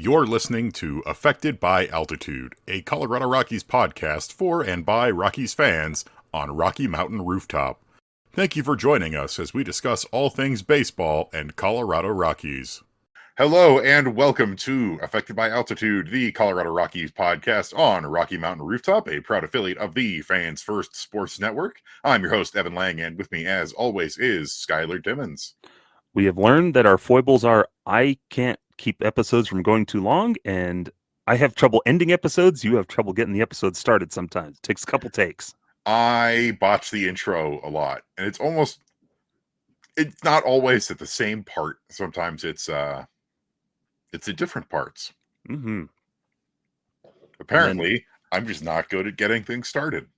You're listening to Affected by Altitude, a Colorado Rockies podcast for and by Rockies fans on Rocky Mountain Rooftop. Thank you for joining us as we discuss all things baseball and Colorado Rockies. Hello and welcome to Affected by Altitude, the Colorado Rockies podcast on Rocky Mountain Rooftop, a proud affiliate of the Fans First Sports Network. I'm your host, Evan Lang, and with me, as always, is Skyler Dimmons. We have learned that our foibles are I can't keep episodes from going too long, and I have trouble ending episodes. You have trouble getting the episodes started sometimes. It takes a couple takes. I botch the intro a lot, and it's not always at the same part. Sometimes it's at different parts. Mm-hmm. Apparently, I'm just not good at getting things started.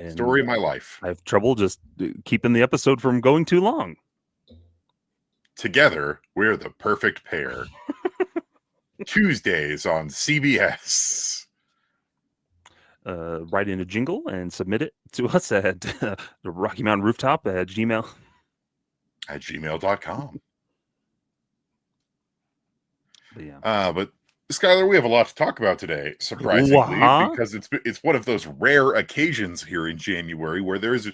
Story of my life. I have trouble just keeping the episode from going too long. Together, we're the perfect pair. Tuesdays on CBS. Write in a jingle and submit it to us at the Rocky Mountain Rooftop at gmail.com. But yeah. But Skyler, we have a lot to talk about today, surprisingly, because it's one of those rare occasions here in January where there's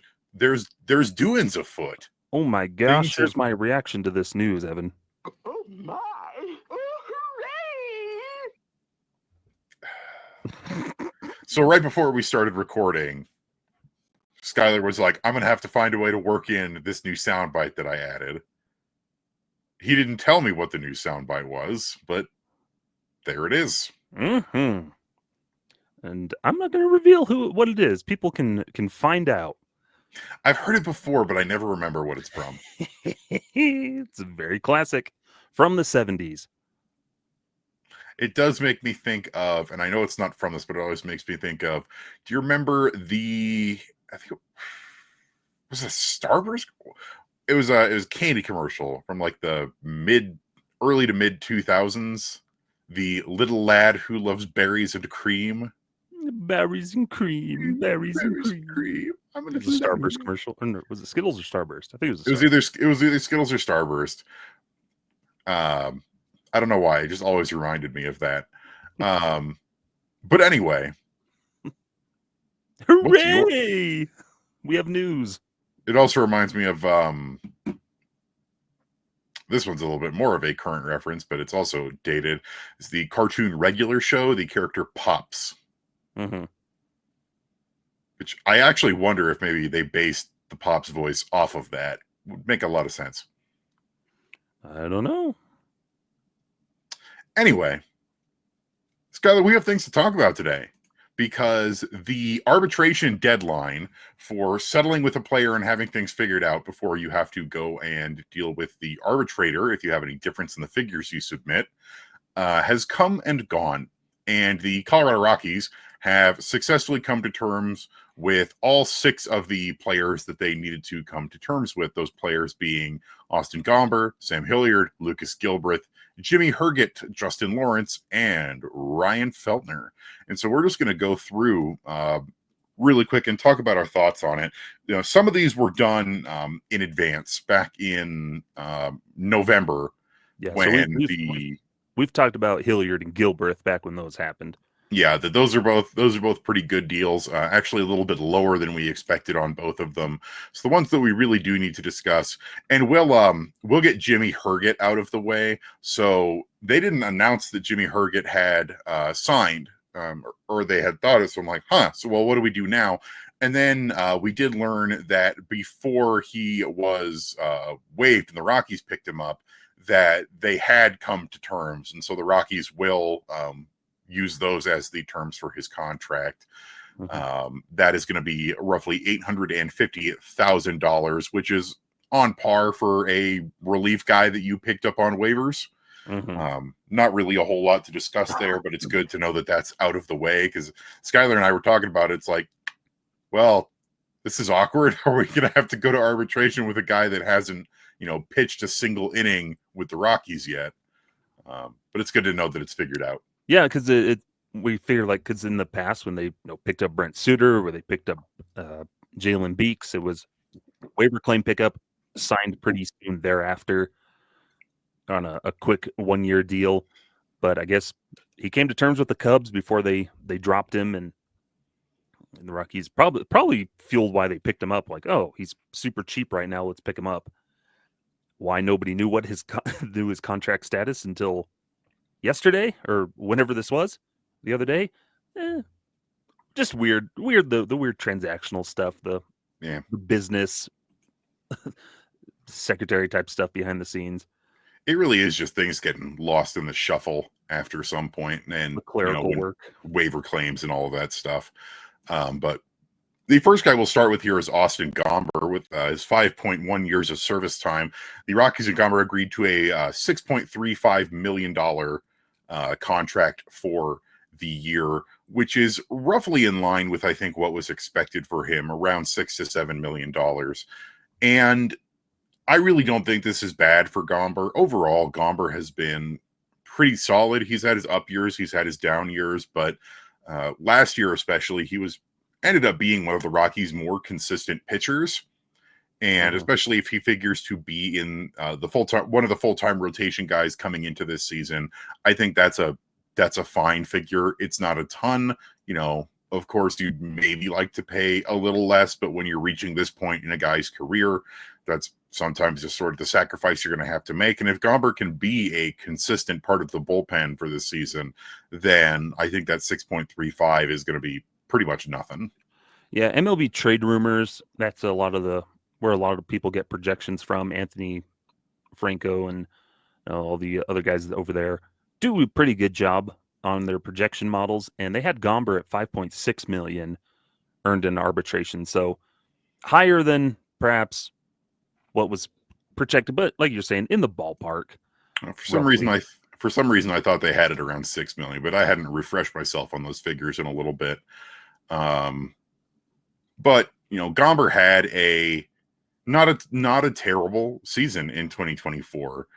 doings afoot. Oh my gosh, here's my reaction to this news, Evan. Oh my! Oh, hooray! So right before we started recording, Skyler was like, I'm going to have to find a way to work in this new soundbite that I added. He didn't tell me what the new soundbite was, but there it is. Mm-hmm. And I'm not going to reveal what it is. People can find out. I've heard it before, but I never remember what it's from. It's very classic from the 70s. It does make me think of, and I know it's not from this, but it always makes me think of, do you remember I think it was a Starburst? It was a candy commercial from like the early to mid 2000s. The little lad who loves berries and cream. Berries and cream. Berries and cream. I'm gonna do a Starburst commercial. Or no, was it Skittles or Starburst? I think it was. It was either Skittles or Starburst. I don't know why. It just always reminded me of that. But anyway, hooray! We have news. It also reminds me of this one's a little bit more of a current reference, but it's also dated. It's the cartoon Regular Show, the character Pops. Mm-hmm. Which I actually wonder if maybe they based the Pops voice off of that. Would make a lot of sense. I don't know. Anyway, Skyler, we have things to talk about today because the arbitration deadline for settling with a player and having things figured out before you have to go and deal with the arbitrator, if you have any difference in the figures you submit, has come and gone. And the Colorado Rockies have successfully come to terms with all 6 of the players that they needed to come to terms with, those players being Austin Gomber, Sam Hilliard, Lucas Gilbreth, Jimmy Herget, Justin Lawrence, and Ryan Feltner. And so we're just going to go through really quick and talk about our thoughts on it. You know, some of these were done in advance back in November. Yeah, when we've talked about Hilliard and Gilbreth back when those happened. Yeah, those are both pretty good deals. Actually, a little bit lower than we expected on both of them. So the ones that we really do need to discuss, and we'll get Jimmy Herget out of the way. So they didn't announce that Jimmy Herget had signed, or they had thought it. So I'm like, So what do we do now? And then we did learn that before he was waived and the Rockies picked him up, that they had come to terms, and so the Rockies will use those as the terms for his contract. Mm-hmm. That is going to be roughly $850,000, which is on par for a relief guy that you picked up on waivers. Mm-hmm. Not really a whole lot to discuss there, but it's good to know that that's out of the way, because Skyler and I were talking about it. It's like, well, this is awkward. Are we going to have to go to arbitration with a guy that hasn't, pitched a single inning with the Rockies yet? But it's good to know that it's figured out. Yeah, because we figure because in the past when they picked up Brent Suter, or they picked up Jalen Beeks, it was waiver claim pickup, signed pretty soon thereafter on a quick 1-year deal. but I guess he came to terms with the Cubs before they dropped him, and the Rockies probably fueled why they picked him up. Like, oh, he's super cheap right now. Let's pick him up. Why nobody knew what his contract status until yesterday or whenever this was, the other day. Just weird the weird transactional stuff, the business secretary type stuff behind the scenes. It really is just things getting lost in the shuffle after some point, and The clerical work, waiver claims and all of that stuff. But the first guy we'll start with here is Austin Gomber with his 5.1 years of service time. The Rockies and Gomber agreed to a $6.35 million contract for the year, which is roughly in line with, I think, what was expected for him, around $6 to $7 million. And I really don't think this is bad for Gomber. Overall, Gomber has been pretty solid. He's had his up years, he's had his down years, but last year especially, he ended up being one of the Rockies' more consistent pitchers. And especially if he figures to be in one of the full-time rotation guys coming into this season, I think that's a fine figure. It's not a ton, of course you'd maybe like to pay a little less, but when you're reaching this point in a guy's career, that's sometimes just sort of the sacrifice you're going to have to make. And if Gomber can be a consistent part of the bullpen for this season, then I think that 6.35 is going to be pretty much nothing. Yeah, MLB trade rumors, that's where a lot of people get projections from. Anthony Franco and all the other guys over there do a pretty good job on their projection models, and they had Gomber at $5.6 million earned in arbitration, so higher than perhaps what was projected, but like you're saying, in the ballpark. For some reason, I thought they had it around $6 million, but I hadn't refreshed myself on those figures in a little bit. But Gomber had not a terrible season in 2024.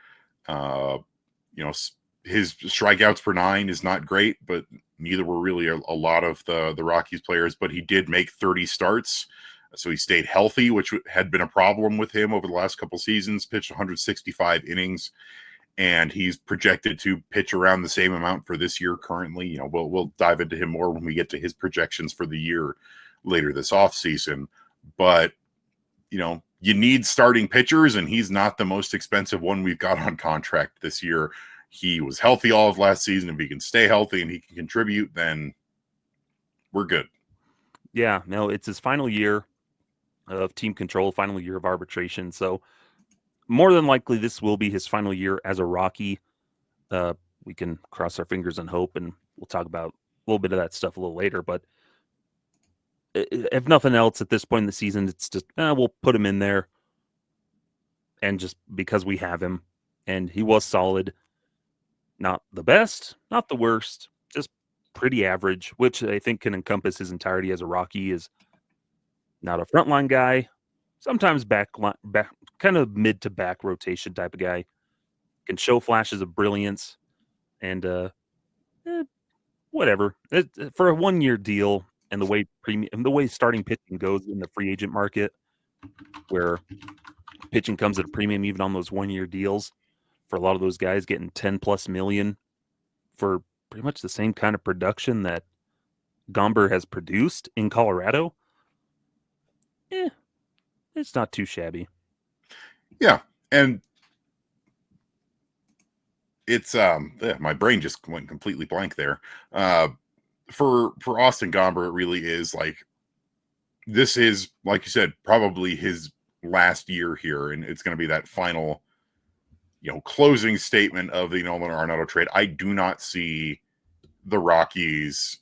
His strikeouts per 9 is not great, but neither were really a lot of the Rockies players. But he did make 30 starts, so he stayed healthy, which had been a problem with him over the last couple seasons. Pitched 165 innings, and he's projected to pitch around the same amount for this year currently. We'll dive into him more when we get to his projections for the year later this offseason. But you need starting pitchers, and he's not the most expensive one we've got on contract this year. He was healthy all of last season. If he can stay healthy and he can contribute, then we're good. Yeah, no, it's his final year of team control, final year of arbitration. So more than likely, this will be his final year as a Rocky. We can cross our fingers and hope, and we'll talk about a little bit of that stuff a little later. But if nothing else, at this point in the season, it's just we'll put him in there, and just because we have him, and he was solid. Not the best, not the worst, just pretty average, which I think can encompass his entirety as a Rocky. Is not a frontline guy, sometimes back kind of mid to back rotation type of guy. Can show flashes of brilliance, and whatever. For a 1-year deal, and the way starting pitching goes in the free agent market, where pitching comes at a premium even on those 1-year deals. For a lot of those guys getting 10 plus million for pretty much the same kind of production that Gomber has produced in Colorado, it's not too shabby. Yeah, and it's my brain just went completely blank there. For Austin Gomber, it really is this is, like you said, probably his last year here, and it's going to be that final closing statement of the Nolan Arenado trade. I do not see the Rockies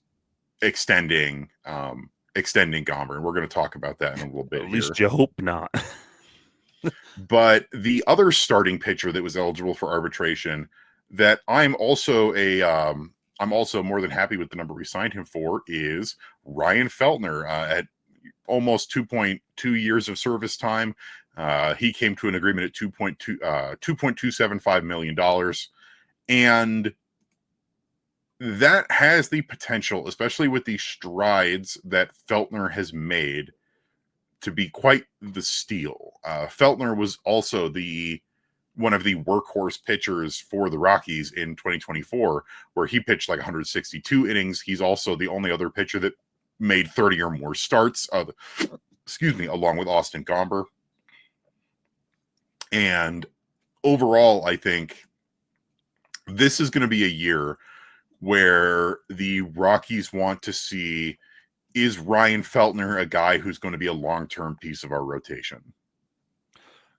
extending Gomber, and we're going to talk about that in a little bit. At least you hope not. But the other starting pitcher that was eligible for arbitration that I'm also more than happy with the number we signed him for is Ryan Feltner at almost 2.2 years of service time. He came to an agreement at $2.275 million. And that has the potential, especially with the strides that Feltner has made, to be quite the steal. Feltner was also the one of the workhorse pitchers for the Rockies in 2024, where he pitched like 162 innings. He's also the only other pitcher that made 30 or more starts, along with Austin Gomber. And overall, I think this is going to be a year where the Rockies want to see, is Ryan Feltner a guy who's going to be a long-term piece of our rotation?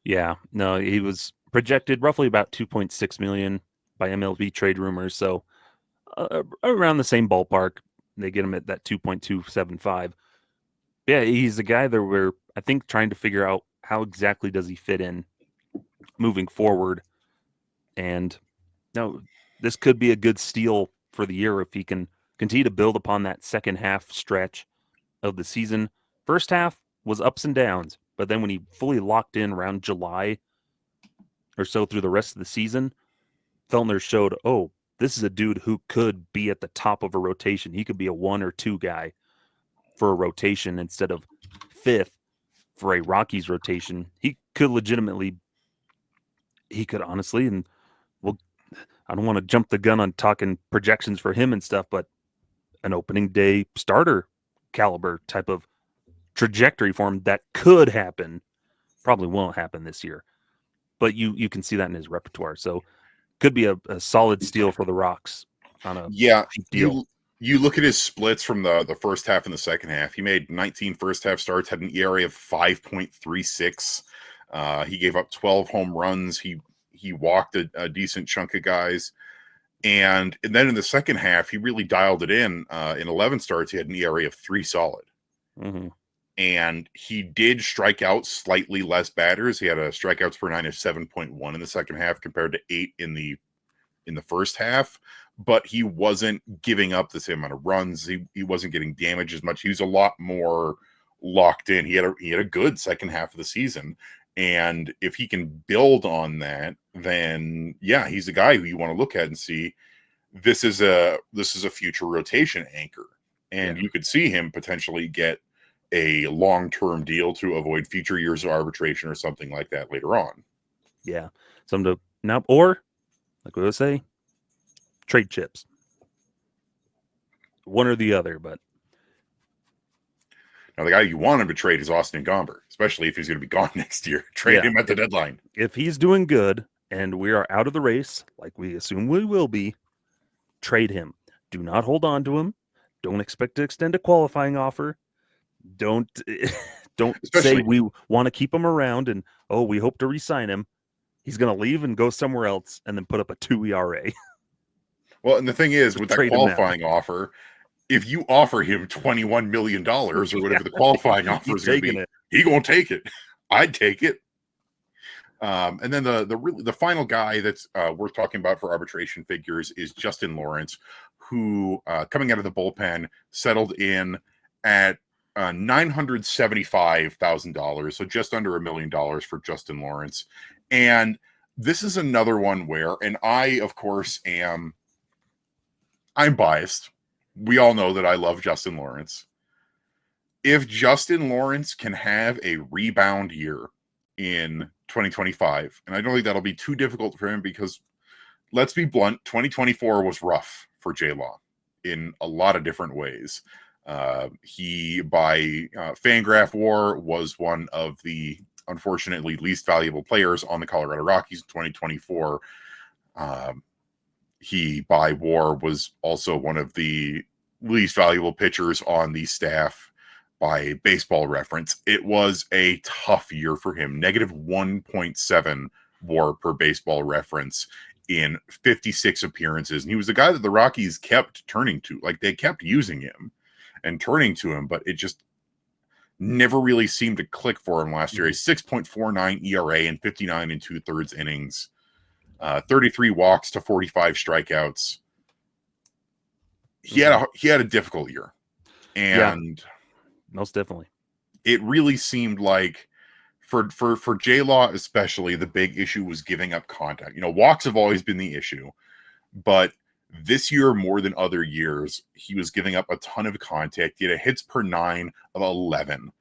Yeah, no, he was projected roughly about 2.6 million by MLB trade rumors. So around the same ballpark, they get him at that 2.275. Yeah, he's a guy that we're, I think, trying to figure out how exactly does he fit in moving forward. And no, this could be a good steal for the year if he can continue to build upon that second half stretch of the season. First half was ups and downs, but then when he fully locked in around July or so through the rest of the season, Feltner showed, oh, this is a dude who could be at the top of a rotation. He could be a 1 or 2 guy for a rotation instead of 5th for a Rockies rotation. He could honestly, and I don't want to jump the gun on talking projections for him and stuff, but an opening day starter caliber type of trajectory for him that could happen. Probably won't happen this year, but you can see that in his repertoire. So could be a solid steal for the Rocks on a cheap deal. You look at his splits from the first half and the second half. He made 19 first half starts, had an ERA of 5.36. He gave up 12 home runs. He walked a decent chunk of guys. And then in the second half, he really dialed it in. In 11 starts, he had an ERA of 3 solid. Mm-hmm. And he did strike out slightly less batters. He had a strikeouts per 9 of 7.1 in the second half compared to 8 in the first half. But he wasn't giving up the same amount of runs. He wasn't getting damaged as much. He was a lot more locked in. He had a good second half of the season. And if he can build on that, then yeah, he's a guy who you want to look at and see this is a future rotation anchor. And you could see him potentially get a long-term deal to avoid future years of arbitration or something like that later on. Yeah. Something to now, or like we would say, trade chips. One or the other, but now the guy you want him to trade is Austin Gomber, especially if he's going to be gone next year. Trade him at the deadline. If he's doing good and we are out of the race, like we assume we will be, trade him. Do not hold on to him. Don't expect to extend a qualifying offer. Don't say we want to keep him around and we hope to re-sign him. He's going to leave and go somewhere else and then put up a 2 ERA. Well, and the thing is, with that qualifying offer, if you offer him $21 million or whatever the qualifying offer is going to be, he's going to take it. I'd take it. And then the final guy that's worth talking about for arbitration figures is Justin Lawrence, who coming out of the bullpen settled in at $975,000, so just under $1 million for Justin Lawrence. And this is another one where, and I, of course, I'm biased. We all know that I love Justin Lawrence. If Justin Lawrence can have a rebound year in 2025, and I don't think that'll be too difficult for him because, let's be blunt, 2024 was rough for J-Law in a lot of different ways. He, by Fangraph WAR, was one of the, unfortunately, least valuable players on the Colorado Rockies in 2024. He, by WAR, was also one of the least valuable pitchers on the staff by Baseball Reference. It was a tough year for him. Negative 1.7 WAR per Baseball Reference in 56 appearances. And he was the guy that the Rockies kept turning to. Like, they kept using him and turning to him, but it just never really seemed to click for him last year. A 6.49 ERA in 59 and 2/3 innings, 33 walks to 45 strikeouts. He had a difficult year, and most definitely, it really seemed like for J-Law especially, the big issue was giving up contact. Walks have always been the issue, but this year, more than other years, he was giving up a ton of contact. He had a hits per 9 of 11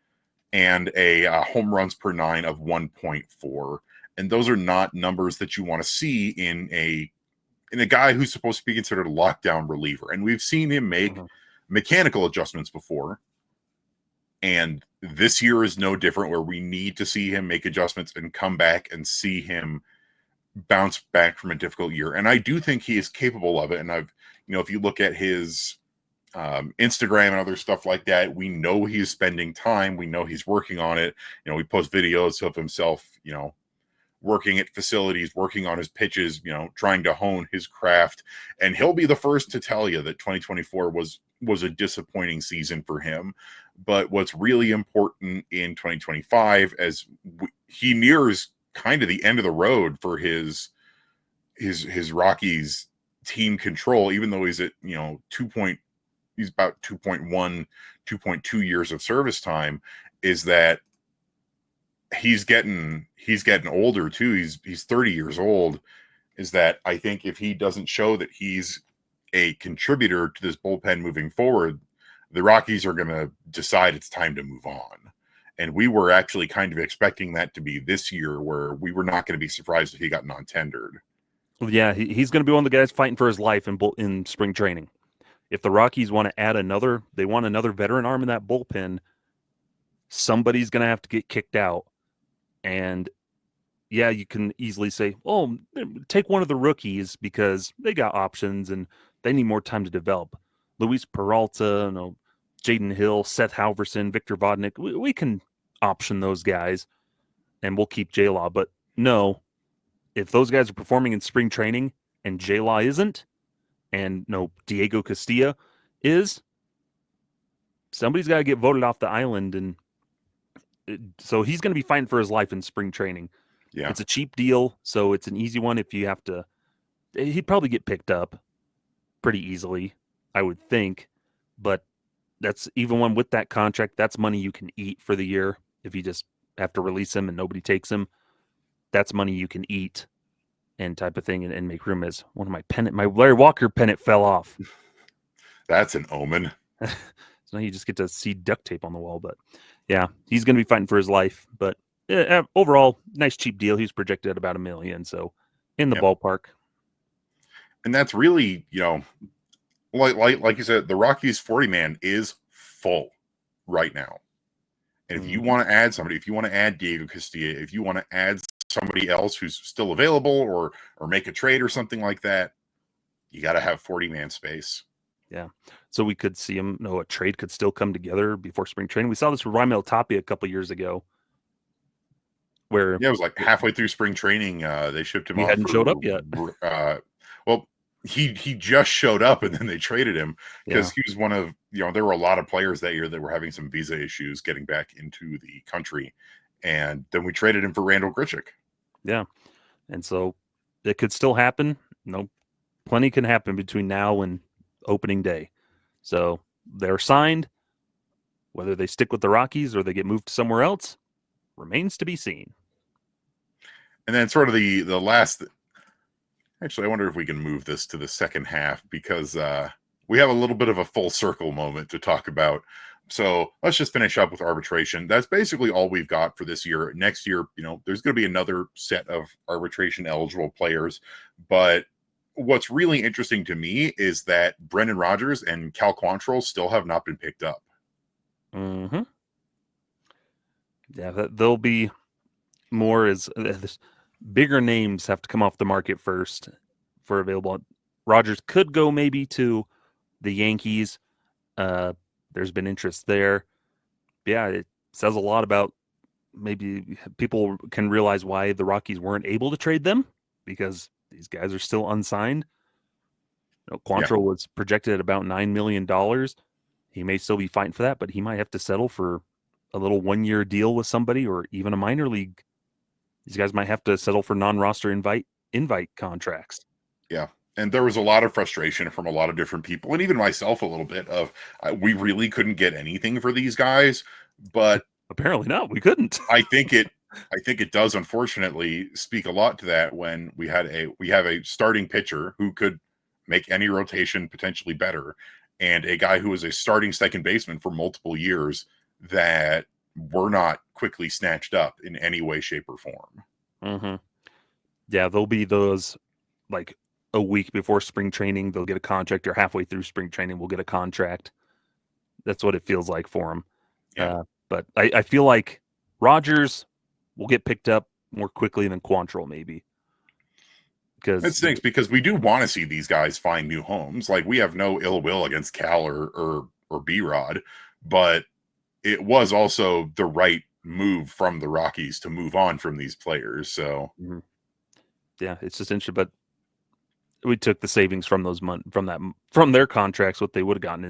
and a home runs per 9 of 1.4. And those are not numbers that you want to see in a guy who's supposed to be considered a lockdown reliever. And we've seen him make mechanical adjustments before. And this year is no different, where we need to see him make adjustments and come back and see him bounce back from a difficult year. And I do think he is capable of it. And if you look at his Instagram and other stuff like that, we know he's spending time. We know he's working on it. We post videos of himself, working at facilities, working on his pitches, trying to hone his craft. And he'll be the first to tell you that 2024 was a disappointing season for him. But what's really important in 2025, as he nears kind of the end of the road for his Rockies team control, even though he's at, he's about 2.1, 2.2 years of service time, is that he's getting older too. He's 30 years old. Is that I think if he doesn't show that he's a contributor to this bullpen moving forward, the Rockies are going to decide it's time to move on. And we were actually kind of expecting that to be this year, where we were not going to be surprised if he got non-tendered. Well, yeah, he's going to be one of the guys fighting for his life in spring training. If the Rockies want to add another veteran arm in that bullpen, somebody's going to have to get kicked out. And yeah, you can easily say, oh, take one of the rookies because they got options and they need more time to develop. Luis Peralta, Jaden Hill, Seth Halverson, Victor Vodnik, we can option those guys and we'll keep J-Law. But no, if those guys are performing in spring training and J-Law isn't, and Diego Castillo is, somebody's got to get voted off the island. And so he's going to be fighting for his life in spring training. Yeah. It's a cheap deal, so it's an easy one. If you have to, he'd probably get picked up pretty easily, I would think. But that's, even one with that contract, that's money you can eat for the year. If you just have to release him and nobody takes him, that's money you can eat and type of thing, and make room. As one of my Larry Walker pennant fell off. That's an omen. So now you just get to see duct tape on the wall. But yeah, he's going to be fighting for his life. But overall, nice cheap deal. He's projected at about $1 million, so in the ballpark. And that's really, like you said, the Rockies 40-man is full right now. And if you want to add somebody, if you want to add Diego Castillo, if you want to add somebody else who's still available, or make a trade or something like that, you got to have 40-man space. Yeah. So we could see him, a trade could still come together before spring training. We saw this with Raimel Tapia a couple years ago, where it was like halfway through spring training, they shipped him off. He hadn't showed up yet. Well, he just showed up, and then they traded him because he was one of, there were a lot of players that year that were having some visa issues getting back into the country. And then we traded him for Randall Grichuk. Yeah. And so it could still happen. Plenty can happen between now and opening day. So they're signed. Whether they stick with the Rockies or they get moved somewhere else remains to be seen. And then sort of the last, actually, I wonder if we can move this to the second half, because we have a little bit of a full circle moment to talk about. So let's just finish up with arbitration. That's basically all we've got for this year. Next year, there's going to be another set of arbitration eligible players. But what's really interesting to me is that Brendan Rodgers and Cal Quantrill still have not been picked up. Mm-hmm. Yeah, there'll be more as bigger names have to come off the market first for available. Rodgers could go maybe to the Yankees. There's been interest there. Yeah, it says a lot about, maybe people can realize why the Rockies weren't able to trade them, because these guys are still unsigned. Quantrill was projected at about $9 million. He may still be fighting for that, but he might have to settle for a little one-year deal with somebody, or even a minor league. These guys might have to settle for non-roster invite contracts. Yeah. And there was a lot of frustration from a lot of different people, and even myself a little bit, of we really couldn't get anything for these guys. But apparently not. We couldn't. I think it does, unfortunately, speak a lot to that when we have a starting pitcher who could make any rotation potentially better, and a guy who was a starting second baseman for multiple years that were not quickly snatched up in any way, shape, or form. Mm-hmm. Yeah, there'll be those like a week before spring training, they'll get a contract, or halfway through spring training, we'll get a contract. That's what it feels like for them. Yeah. But I feel like Rogers will get picked up more quickly than Quantrill, maybe. It Because stinks because we do want to see these guys find new homes. Like, we have no ill will against Cal or B-Rod, but it was also the right move from the Rockies to move on from these players. So yeah, it's just interesting. But we took the savings from those from their contracts, what they would have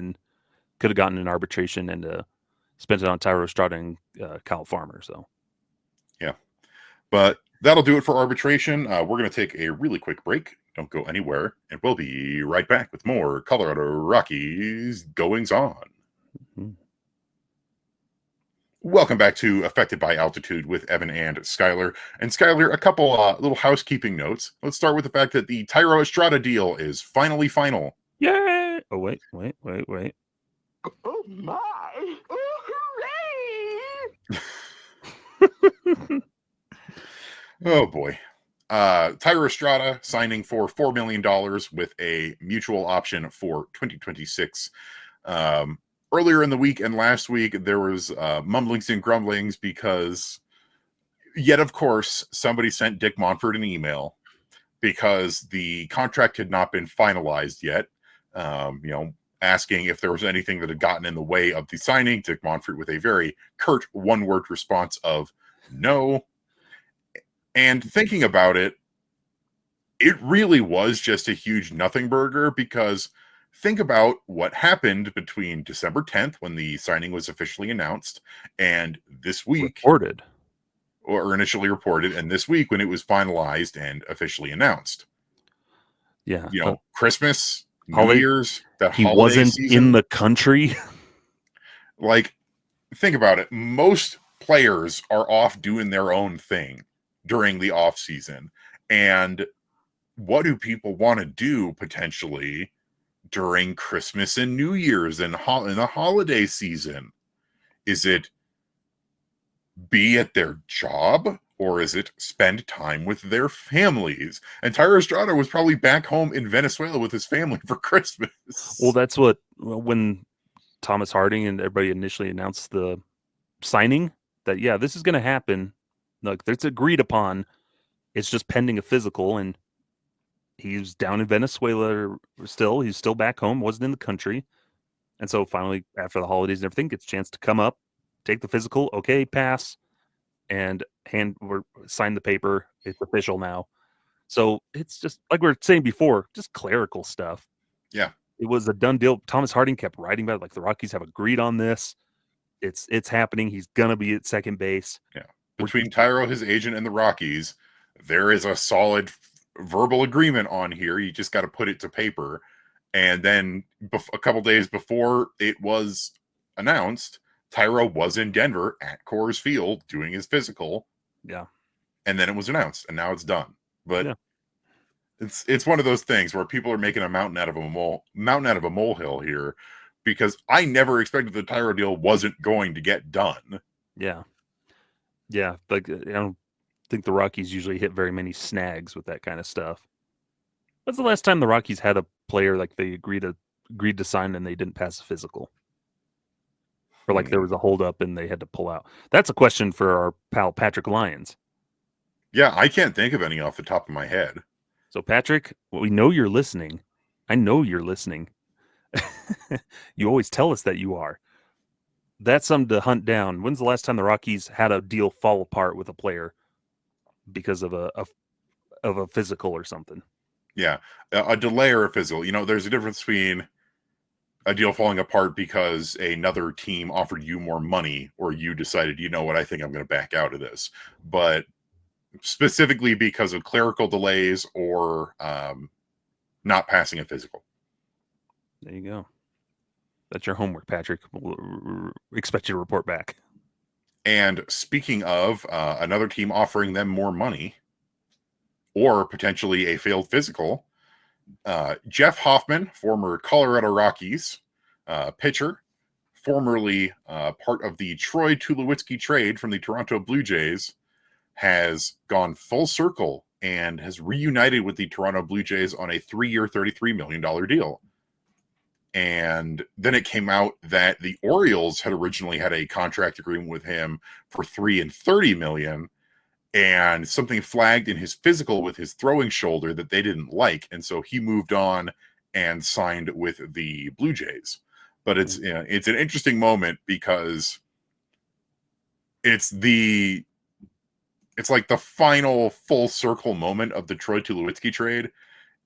could have gotten in arbitration, and spent it on Tyro Estrada and Kyle Farmer. So yeah, but that'll do it for arbitration. We're going to take a really quick break. Don't go anywhere, and we'll be right back with more Colorado Rockies goings on. Mhm. Welcome back to Affected by Altitude with Evan and Skyler. And Skyler, a couple little housekeeping notes. Let's start with the fact that the Tyro Estrada deal is finally final. Yay! Oh, wait. Oh my! Oh, hooray! Oh boy. Tyro Estrada signing for $4 million with a mutual option for 2026. Earlier in the week and last week, there was mumblings and grumblings because, yet of course, somebody sent Dick Monfort an email because the contract had not been finalized yet. Asking if there was anything that had gotten in the way of the signing. Dick Monfort with a very curt one-word response of no. And thinking about it, it really was just a huge nothing burger, because think about what happened between December 10th, when the signing was officially announced, and this week, Reported. or initially reported, and this week when it was finalized and officially announced. Yeah. Christmas, New Holiday- Year's, that He holiday wasn't season. in the country. Like, think about it. Most players are off doing their own thing during the off season. And what do people want to do potentially during Christmas and New Year's and in the holiday season? Is it be at their job, or is it spend time with their families? And Tyro Estrada was probably back home in Venezuela with his family for Christmas. Well, that's when Thomas Harding and everybody initially announced the signing, that, yeah, this is going to happen. Like, it's agreed upon. It's just pending a physical, and he's down in Venezuela still. He's still back home, wasn't in the country. And so finally, after the holidays and everything, gets a chance to come up, take the physical. Okay, pass, and sign the paper. It's official now. So it's just like we were saying before, just clerical stuff. Yeah. It was a done deal. Thomas Harding kept writing about it, like, the Rockies have agreed on this. It's happening. He's gonna be at second base. Yeah. Between Tyro, his agent, and the Rockies, there is a solid verbal agreement on here. You just got to put it to paper. And then a couple days before it was announced, Tyro was in Denver at Coors Field doing his physical. Yeah. And then it was announced, and now it's done. But yeah. it's one of those things where people are making a mountain out of a molehill here, because I never expected the Tyro deal wasn't going to get done. Yeah. Yeah. Like, I don't think the Rockies usually hit very many snags with that kind of stuff. When's the last time the Rockies had a player like they agreed to sign and they didn't pass a physical? Or like there was a holdup and they had to pull out? That's a question for our pal Patrick Lyons. Yeah, I can't think of any off the top of my head. So, Patrick, we know you're listening. I know you're listening. You always tell us that you are. That's something to hunt down. When's the last time the Rockies had a deal fall apart with a player because of a physical or something? Yeah, a delay or a physical. There's a difference between a deal falling apart because another team offered you more money, or you decided, you know what, I think I'm going to back out of this. But specifically because of clerical delays or not passing a physical. There you go. That's your homework, Patrick. We'll expect you to report back. And speaking of another team offering them more money, or potentially a failed physical, Jeff Hoffman, former Colorado Rockies pitcher, formerly part of the Troy Tulowitzki trade from the Toronto Blue Jays, has gone full circle and has reunited with the Toronto Blue Jays on a 3-year, $33 million deal. And then it came out that the Orioles had originally had a contract agreement with him for $3 and $30 million, and something flagged in his physical with his throwing shoulder that they didn't like, and so he moved on and signed with the Blue Jays. But it's an interesting moment because it's like the final full circle moment of the Troy Tulowitzki trade.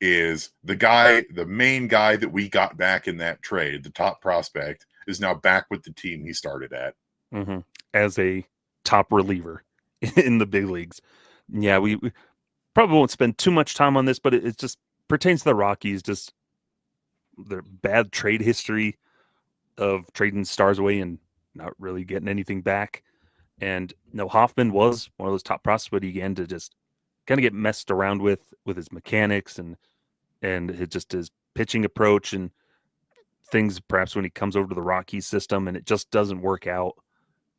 Is the main guy that we got back in that trade, the top prospect, is now back with the team he started at. Mm-hmm. As a top reliever in the big leagues. Yeah, we probably won't spend too much time on this, but it just pertains to the Rockies, just their bad trade history of trading stars away and not really getting anything back. And Hoffman was one of those top prospects, but he began to just kind of get messed around with his mechanics and his pitching approach and things. Perhaps when he comes over to the Rockies system and it just doesn't work out,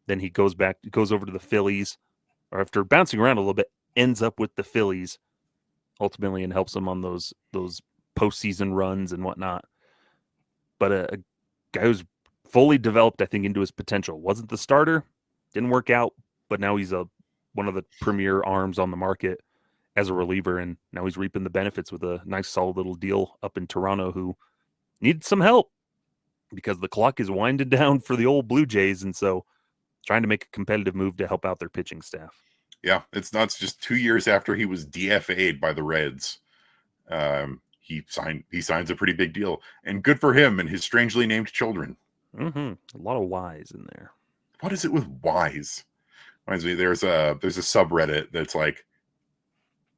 then he goes over to the Phillies, or after bouncing around a little bit, ends up with the Phillies ultimately and helps them on those postseason runs and whatnot. But a guy who's fully developed, I think, into his potential. Wasn't the starter, didn't work out, but now he's one of the premier arms on the market as a reliever, and now he's reaping the benefits with a nice solid little deal up in Toronto, who needed some help because the clock is winding down for the old Blue Jays, and so trying to make a competitive move to help out their pitching staff. Yeah, it's nuts. Just 2 years after he was DFA'd by the Reds, he signs a pretty big deal, and good for him and his strangely named children. Mm-hmm. A lot of Y's in there. What is it with Y's? Reminds me, there's a subreddit that's like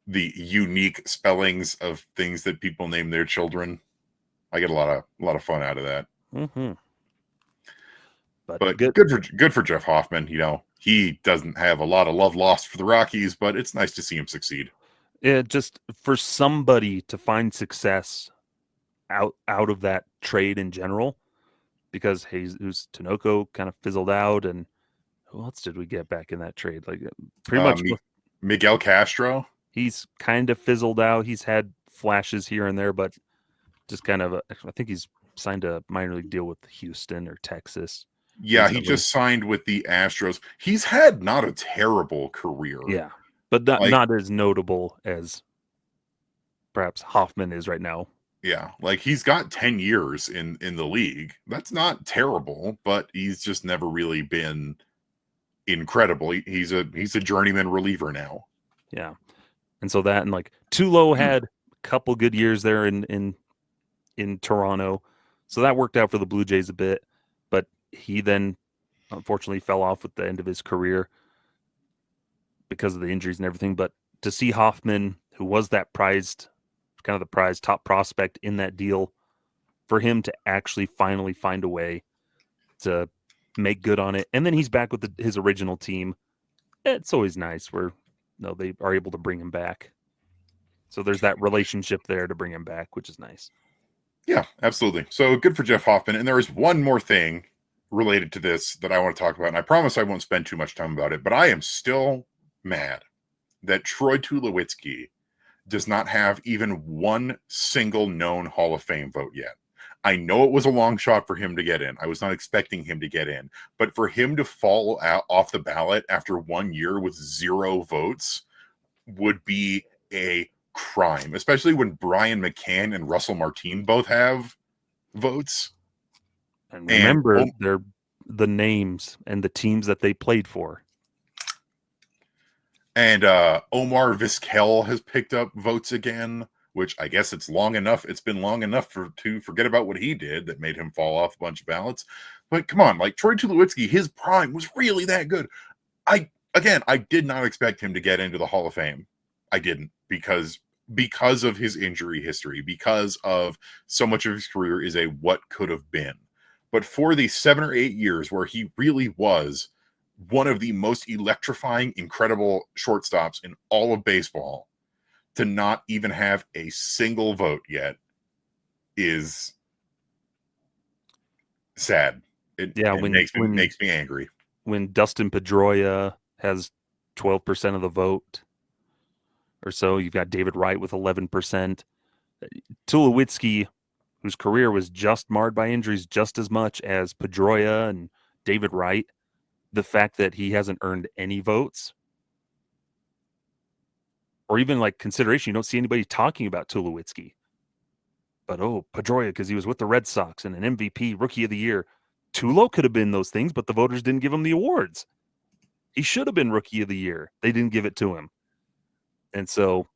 the unique spellings of things that people name their children. I get a lot of fun out of that. Mm-hmm. But good for Jeff Hoffman. He doesn't have a lot of love lost for the Rockies, but it's nice to see him succeed. Yeah, just for somebody to find success out of that trade in general, because Jesus Tinoco kind of fizzled out, and who else did we get back in that trade? Like pretty much Miguel Castro. He's kind of fizzled out. He's had flashes here and there, but just kind of, I think he's signed a minor league deal with Houston or Texas. Yeah, recently. He just signed with the Astros. He's had not a terrible career. Yeah, but not as notable as perhaps Hoffman is right now. Yeah, like he's got 10 years in the league. That's not terrible, but he's just never really been incredible. He's a journeyman reliever now. Yeah. And so that, and like Tulo had a couple good years there in Toronto. So that worked out for the Blue Jays a bit, but he then unfortunately fell off with the end of his career because of the injuries and everything. But to see Hoffman, who was that prized top prospect in that deal, for him to actually finally find a way to make good on it. And then he's back with his original team. It's always nice where they are able to bring him back. So there's that relationship there to bring him back, which is nice. Yeah, absolutely. So good for Jeff Hoffman. And there is one more thing related to this that I want to talk about. And I promise I won't spend too much time about it, but I am still mad that Troy Tulowitzki does not have even one single known Hall of Fame vote yet. I know it was a long shot for him to get in. I was not expecting him to get in. But for him to fall out off the ballot after 1 year with 0 votes would be a crime, especially when Brian McCann and Russell Martin both have votes. And remember, they're the names and the teams that they played for. And Omar Vizquel has picked up votes again, which I guess it's long enough. It's been long enough to forget about what he did that made him fall off a bunch of ballots. But come on, like Troy Tulowitzki, his prime was really that good. I did not expect him to get into the Hall of Fame. I didn't, because of his injury history, because of so much of his career is a what could have been. But for the 7 or 8 years where he really was one of the most electrifying, incredible shortstops in all of baseball, to not even have a single vote yet is sad. It makes me angry. When Dustin Pedroia has 12% of the vote, or so. You've got David Wright with 11%. Tulowitzki, whose career was just marred by injuries just as much as Pedroia and David Wright. The fact that he hasn't earned any votes or even like consideration, you don't see anybody talking about Tulowitzki. But Pedroia, because he was with the Red Sox and an MVP, Rookie of the Year. Tulo could have been those things, but the voters didn't give him the awards. He should have been Rookie of the Year. They didn't give it to him. And so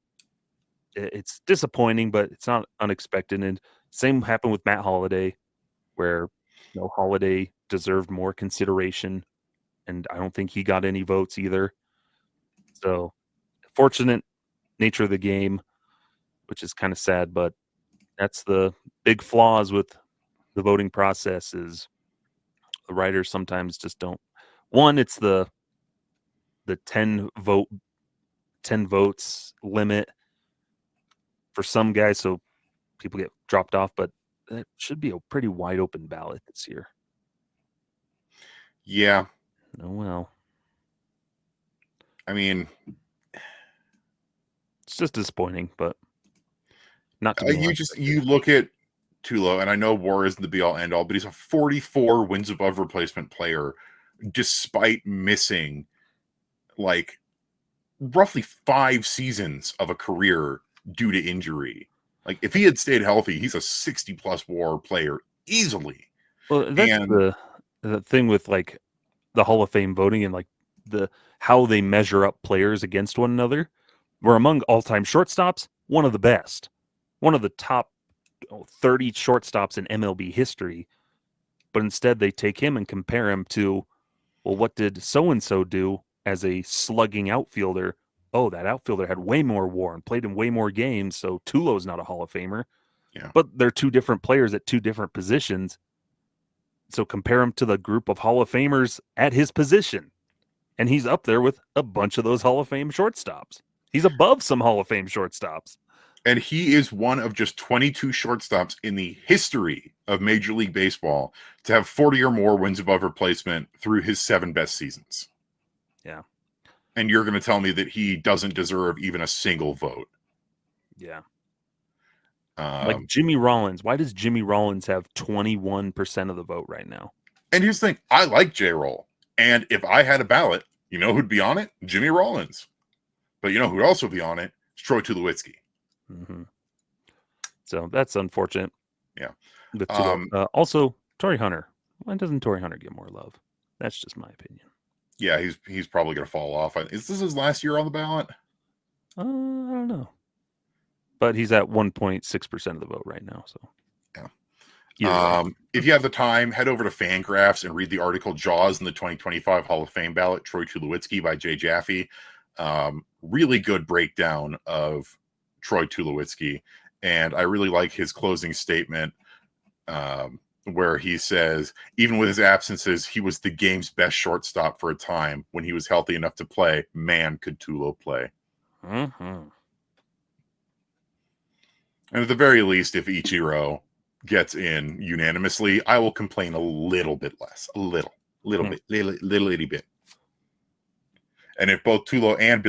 it's disappointing, but it's not unexpected. And same happened with Matt Holliday, where Holliday deserved more consideration, and I don't think he got any votes either. So fortunate nature of the game, which is kind of sad, but that's the big flaws with the voting process is the writers sometimes just don't. One, it's the 10 votes limit for some guys, so people get dropped off, but it should be a pretty wide open ballot this year. Yeah. Oh, well. I mean, it's just disappointing, but not to be you look at Tulo, and I know WAR isn't the be-all, end-all, but he's a 44 wins above replacement player, despite missing, like, roughly 5 seasons of a career due to injury. Like, if he had stayed healthy, he's a 60-plus WAR player easily. Well, that's the thing with, like, the Hall of Fame voting and, like, how they measure up players against one another. We're among all-time shortstops, one of the best. One of the top 30 shortstops in MLB history, but instead they take him and compare him to, well, what did so-and-so do as a slugging outfielder? Oh, that outfielder had way more WAR and played in way more games, so Tulo's not a Hall of Famer. Yeah. But they're two different players at two different positions, so compare him to the group of Hall of Famers at his position, and he's up there with a bunch of those Hall of Fame shortstops. He's above some Hall of Fame shortstops. And he is one of just 22 shortstops in the history of Major League Baseball to have 40 or more wins above replacement through his 7 best seasons. Yeah. And you're going to tell me that he doesn't deserve even a single vote. Yeah. Like Jimmy Rollins. Why does Jimmy Rollins have 21% of the vote right now? And here's the thing. I like J-Roll. And if I had a ballot, you know who'd be on it? Jimmy Rollins. But you know who'd also be on it? It's Troy Tulowitzki. Mm-hmm. So that's unfortunate. Yeah. Also, Torrey Hunter. Why doesn't Torrey Hunter get more love? That's just my opinion. Yeah, he's probably going to fall off. Is this his last year on the ballot? I don't know. But he's at 1.6% of the vote right now. So yeah. If you have the time, head over to Fangraphs and read the article "Jaws in the 2025 Hall of Fame Ballot: Troy Tulowitzki" by Jay Jaffe. Really good breakdown of Troy Tulowitzki, and I really like his closing statement where he says, even with his absences, he was the game's best shortstop for a time. When he was healthy enough to play, man, could Tulo play. Mm-hmm. And at the very least, if Ichiro gets in unanimously, I will complain a little bit less. A little bit. And if both Tulo and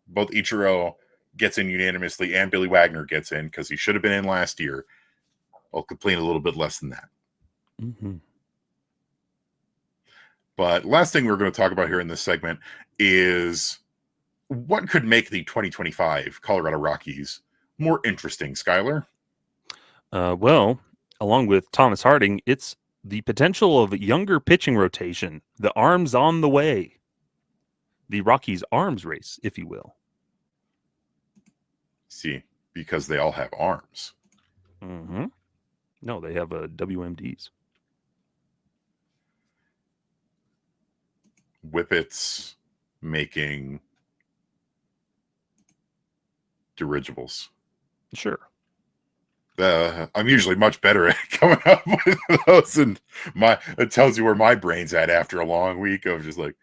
both Ichiro gets in unanimously and Billy Wagner gets in, because he should have been in last year, I'll complain a little bit less than that. Mm-hmm. But last thing we're going to talk about here in this segment is what could make the 2025 Colorado Rockies more interesting, Skyler? Well, along with Thomas Harding, it's the potential of younger pitching rotation. The arms on the way. The Rockies arms race, if you will. See, because they all have arms. Mm-hmm. No, they have WMDs. Whippets making dirigibles. Sure. I'm usually much better at coming up with those, and it tells you where my brain's at after a long week of just like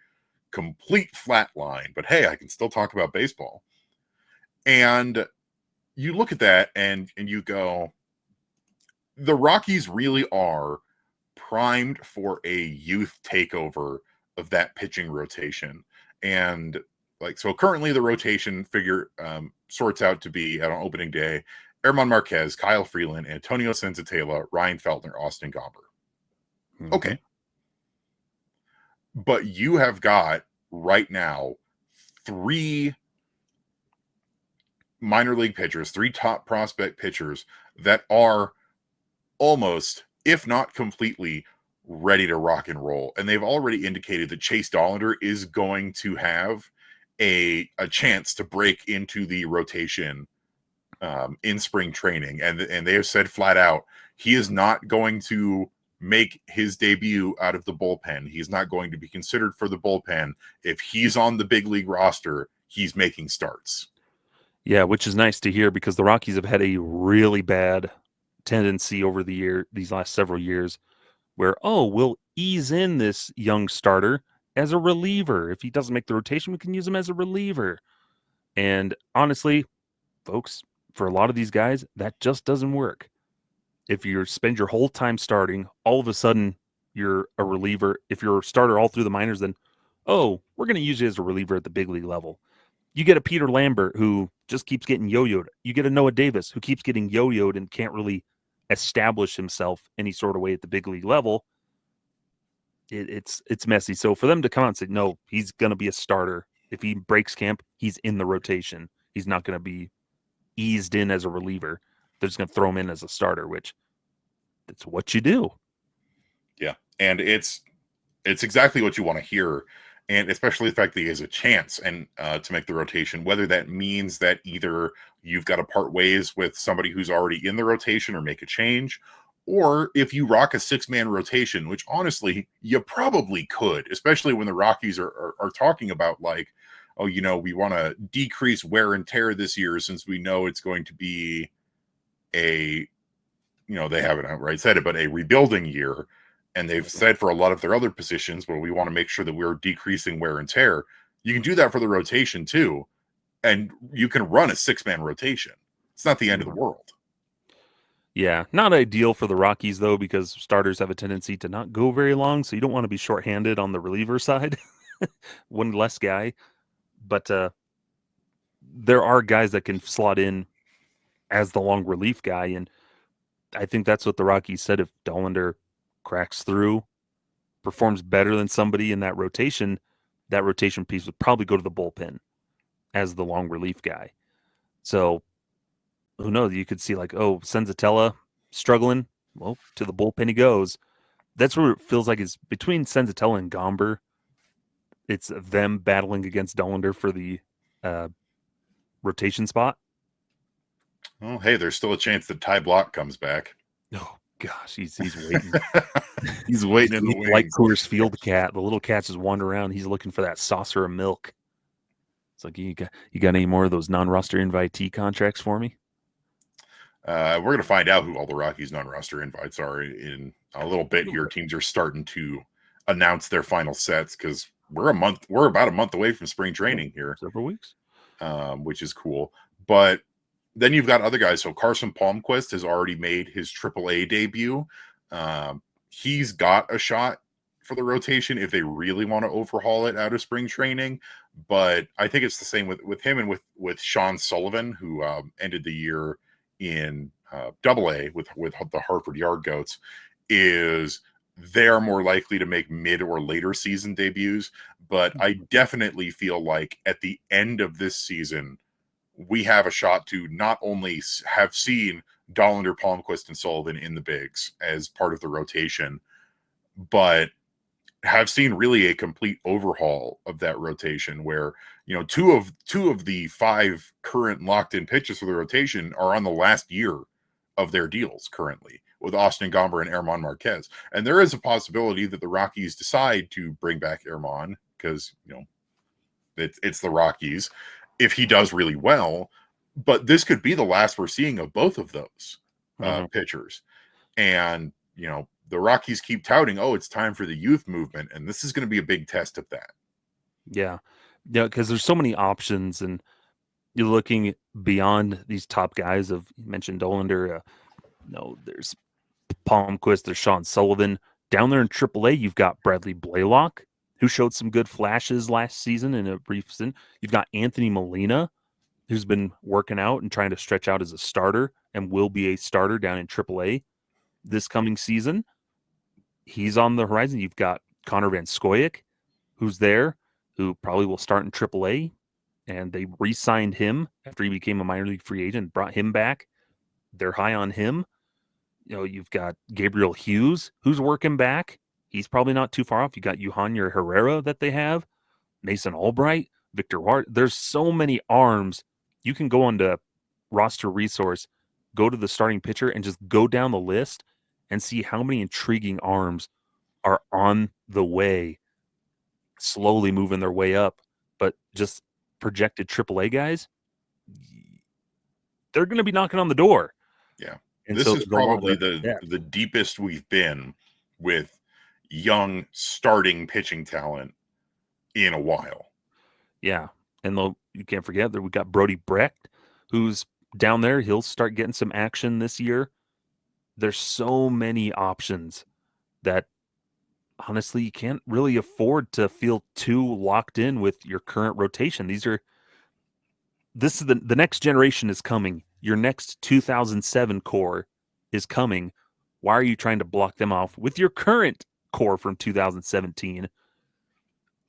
complete flat line. But hey, I can still talk about baseball. And you look at that and you go, the Rockies really are primed for a youth takeover of that pitching rotation. And so currently the rotation figure sorts out to be on opening day: Erman Marquez, Kyle Freeland, Antonio Senzatela, Ryan Feltner, Austin Gomber. Mhm. Okay. But you have got right now 3 minor league pitchers, 3 top prospect pitchers that are almost, if not completely, ready to rock and roll. And they've already indicated that Chase Dollander is going to have a chance to break into the rotation in spring training. And they have said flat out, he is not going to make his debut out of the bullpen. He's not going to be considered for the bullpen. If he's on the big league roster, he's making starts. Yeah, which is nice to hear because the Rockies have had a really bad tendency over these last several years where, we'll ease in this young starter as a reliever. If he doesn't make the rotation, we can use him as a reliever. And honestly, folks, for a lot of these guys, that just doesn't work. If you spend your whole time starting, all of a sudden you're a reliever. If you're a starter all through the minors, then, we're going to use you as a reliever at the big league level. You get a Peter Lambert who just keeps getting yo-yoed. You get a Noah Davis who keeps getting yo-yoed and can't really establish himself any sort of way at the big league level. It's messy. So for them to come out and say, no, he's going to be a starter. If he breaks camp, he's in the rotation. He's not going to be eased in as a reliever. They're just going to throw him in as a starter, which that's what you do. Yeah. And it's exactly what you want to hear. And especially the fact that he has a chance and to make the rotation, whether that means that either you've got to part ways with somebody who's already in the rotation or make a change, or if you rock a 6-man rotation, which honestly you probably could, especially when the Rockies are talking about like, we want to decrease wear and tear this year since we know it's going to be they haven't outright said it, but a rebuilding year. And they've said for a lot of their other positions, well, we want to make sure that we're decreasing wear and tear. You can do that for the rotation too. And you can run a 6-man rotation. It's not the end of the world. Yeah, not ideal for the Rockies, though, because starters have a tendency to not go very long, so you don't want to be shorthanded on the reliever side. One less guy. But there are guys that can slot in as the long relief guy, and I think that's what the Rockies said. If Dollander cracks through, performs better than somebody in that rotation piece would probably go to the bullpen as the long relief guy. So who knows? You could see like, Senzatela struggling. Well, to the bullpen he goes. That's where it feels like it's between Senzatela and Gomber. It's them battling against Dollander for the rotation spot. Oh, hey, there's still a chance that Ty Block comes back. Oh gosh, he's waiting. He's waiting in the He's like wings. Coors Field cat. The little cats just wander around. He's looking for that saucer of milk. It's like, you got any more of those non-roster invitee contracts for me? We're going to find out who all the Rockies non-roster invites are in a little bit here. Teams are starting to announce their final sets because we're about a month away from spring training here. Several weeks. Which is cool. But then you've got other guys. So Carson Palmquist has already made his AAA debut. He's got a shot for the rotation if they really want to overhaul it out of spring training. But I think it's the same with him and with Sean Sullivan, who ended the year in AA with the Hartford Yard Goats. Is they're more likely to make mid or later season debuts. But I definitely feel like at the end of this season, we have a shot to not only have seen Dollander, Palmquist, and Sullivan in the bigs as part of the rotation, but have seen really a complete overhaul of that rotation where, two of the 5 current locked-in pitchers for the rotation are on the last year of their deals currently with Austin Gomber and Erman Marquez. And there is a possibility that the Rockies decide to bring back Erman because, it's the Rockies if he does really well. But this could be the last we're seeing of both of those pitchers. And, the Rockies keep touting, it's time for the youth movement. And this is going to be a big test of that. Yeah. Yeah, because there's so many options, and you're looking beyond these top guys you mentioned Dollander. There's Palmquist, there's Sean Sullivan. Down there in AAA, you've got Bradley Blaylock, who showed some good flashes last season in a brief stint. You've got Anthony Molina, who's been working out and trying to stretch out as a starter and will be a starter down in AAA this coming season. He's on the horizon. You've got Connor Van Scoyoc, who's there, who probably will start in AAA. And they re-signed him after he became a minor league free agent, brought him back. They're high on him. You've got Gabriel Hughes, who's working back. He's probably not too far off. You got Eugenio Herrera that they have, Mason Albright, Victor Ward. There's so many arms. You can go onto roster resource, go to the starting pitcher, and just go down the list and see how many intriguing arms are on the way, slowly moving their way up. But just projected AAA guys, they're going to be knocking on the door. Yeah. And this so is probably the deepest we've been with young starting pitching talent in a while. Yeah. And you can't forget that we've got Brody Brecht, who's down there. He'll start getting some action this year. There's so many options that honestly you can't really afford to feel too locked in with your current rotation. This is the next generation is coming. Your next 2007 core is coming. Why are you trying to block them off with your current core from 2017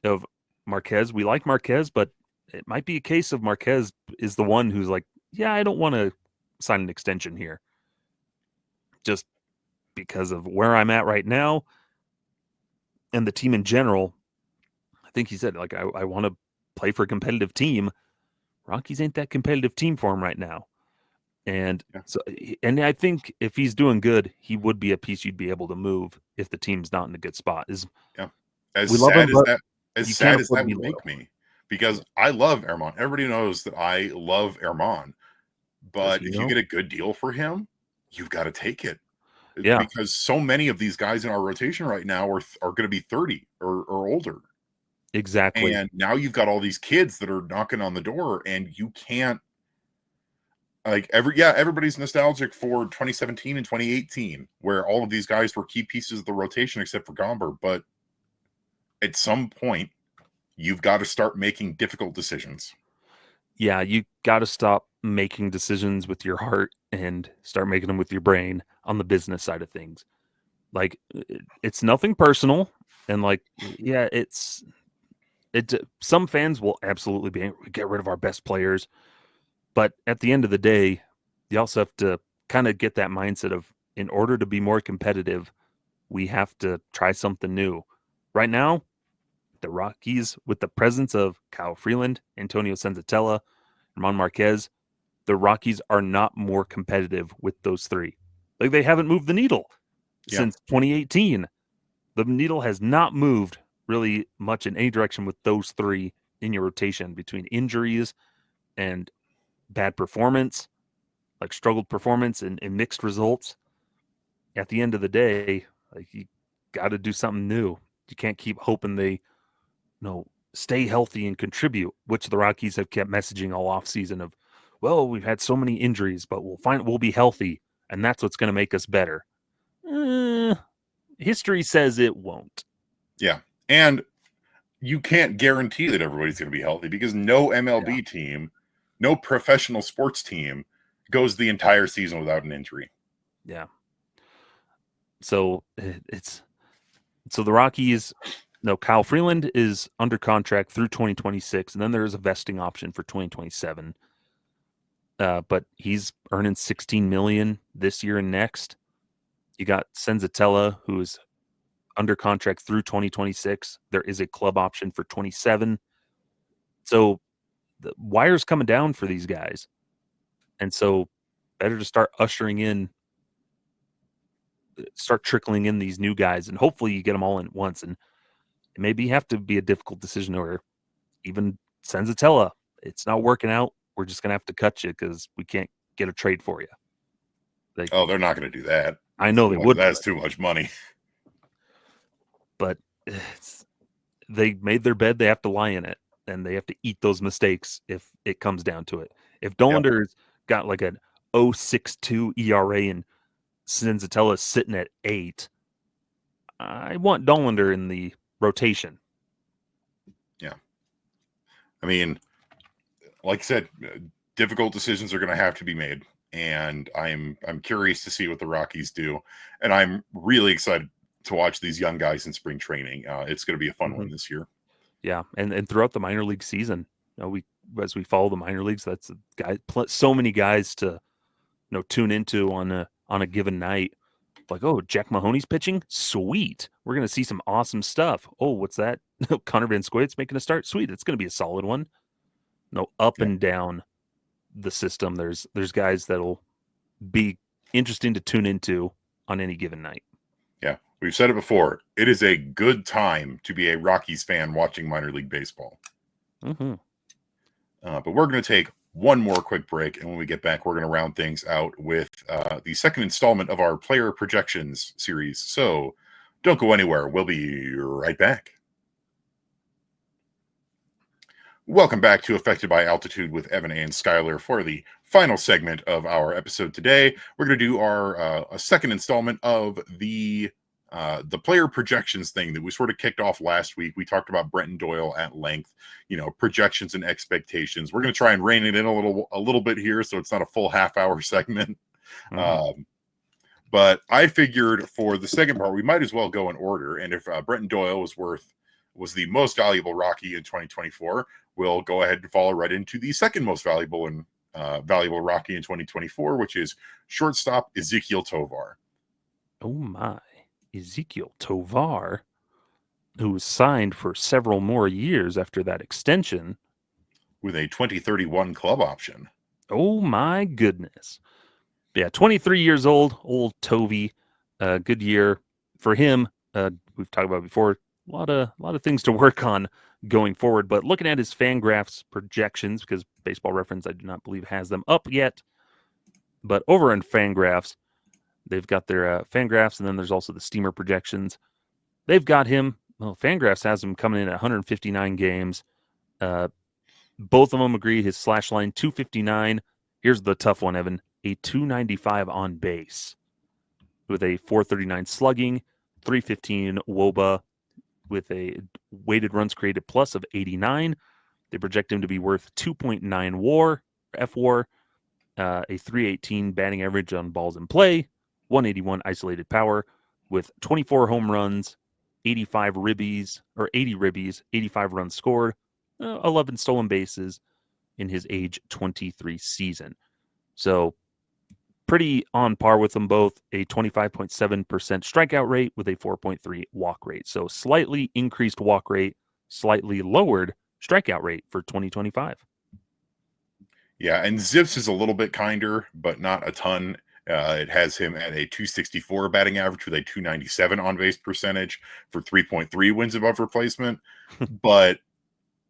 of Marquez? We like Marquez, but it might be a case of Marquez is the one who's like, yeah, I don't want to sign an extension here. Just because of where I'm at right now and the team in general. I think he said, like, I want to play for a competitive team. Rockies ain't that competitive team for him right now. And and I think if he's doing good, he would be a piece you'd be able to move if the team's not in a good spot. As sad as that would make me, because I love Herman. Everybody knows that I love Herman. But if you get a good deal for him, you've got to take it. Yeah. Because so many of these guys in our rotation right now are going to be 30 or older. Exactly. And now you've got all these kids that are knocking on the door, and you can't, like, everybody's nostalgic for 2017 and 2018, where all of these guys were key pieces of the rotation except for Gomber. But at some point, you've got to start making difficult decisions. Yeah, you got to stop making decisions with your heart and start making them with your brain on the business side of things. Like, it's nothing personal. And like, yeah, some fans will absolutely get rid of our best players. But at the end of the day, you also have to kind of get that mindset of, in order to be more competitive, we have to try something new. Right now, the Rockies, with the presence of Kyle Freeland, Antonio Senzatella, Ramon Marquez, the Rockies are not more competitive with those three. Like, they haven't moved the needle since 2018. The needle has not moved really much in any direction with those three in your rotation, between injuries and bad performance, like struggled performance and mixed results. At the end of the day, like, you got to do something new. You can't keep hoping they stay healthy and contribute, which the Rockies have kept messaging all offseason of, well, we've had so many injuries, but we'll be healthy, and that's what's going to make us better. History says it won't. Yeah. And you can't guarantee that everybody's going to be healthy, because no MLB team, no professional sports team goes the entire season without an injury. Yeah. So the Rockies, Kyle Freeland is under contract through 2026, and then there is a vesting option for 2027. But he's earning $16 million this year and next. You got Senzatella, who is under contract through 2026. There is a club option for 27. So the wire's coming down for these guys. And so better to start trickling in these new guys, and hopefully you get them all in at once. And maybe you have to be a difficult decision, or even Senzatella, it's not working out. We're just going to have to cut you because we can't get a trade for you. They're not going to do that. I know they would. That's too much money. But they made their bed. They have to lie in it, and they have to eat those mistakes if it comes down to it. If Dollander's got like an 0.62 ERA and Senzatella's sitting at 8, I want Dollander in the rotation. I mean, like I said, difficult decisions are going to have to be made, and I'm curious to see what the Rockies do, and I'm really excited to watch these young guys in spring training. It's going to be a fun one this year. Yeah, and throughout the minor league season, as we follow the minor leagues, that's so many guys to tune into on a given night. Like, oh, Jack Mahoney's pitching, sweet. We're gonna see some awesome stuff. Oh, what's that? Connor Van Scoy's making a start, sweet. It's gonna be a solid one. Up and down the system. There's guys that'll be interesting to tune into on any given night. Yeah, we've said it before. It is a good time to be a Rockies fan watching minor league baseball. Mm-hmm. But we're going to take one more quick break, and when we get back, we're going to round things out with the second installment of our player projections series. So don't go anywhere. We'll be right back. Welcome back to Affected by Altitude with Evan and Skyler for the final segment of our episode today. We're going to do our a second installment of the player projections thing that we sort of kicked off last week. We talked about Brenton Doyle at length, projections and expectations. We're going to try and rein it in a little bit here, so it's not a full half-hour segment. Mm-hmm. But I figured for the second part, we might as well go in order. And if Brenton Doyle was the most valuable Rocky in 2024, we'll go ahead and follow right into the second most valuable Rocky in 2024, which is shortstop Ezequiel Tovar. Oh my, Ezequiel Tovar, who was signed for several more years after that extension, with a 2031 club option. Oh my goodness. Yeah, 23 years old Tovey. Good year for him. We've talked about before. A lot of things to work on going forward. But looking at his Fangraphs projections, because Baseball Reference, I do not believe, has them up yet. But over in Fangraphs, they've got their Fangraphs, and then there's also the Steamer projections. They've got him. Well, Fangraphs has him coming in at 159 games. Both of them agree his slash line 259. Here's the tough one, Evan. A 295 on base with a 439 slugging, 315 WOBA with a weighted runs created plus of 89. They project him to be worth 2.9 WAR, F-WAR, a 318 batting average on balls in play, 181 isolated power with 24 home runs, 80 ribbies, 85 runs scored, 11 stolen bases in his age 23 season. So pretty on par with them both, a 25.7% strikeout rate with a 4.3 walk rate. So slightly increased walk rate, slightly lowered strikeout rate for 2025. Yeah, and Zips is a little bit kinder, but not a ton. It has him at a 264 batting average with a 297 on-base percentage for 3.3 wins above replacement. But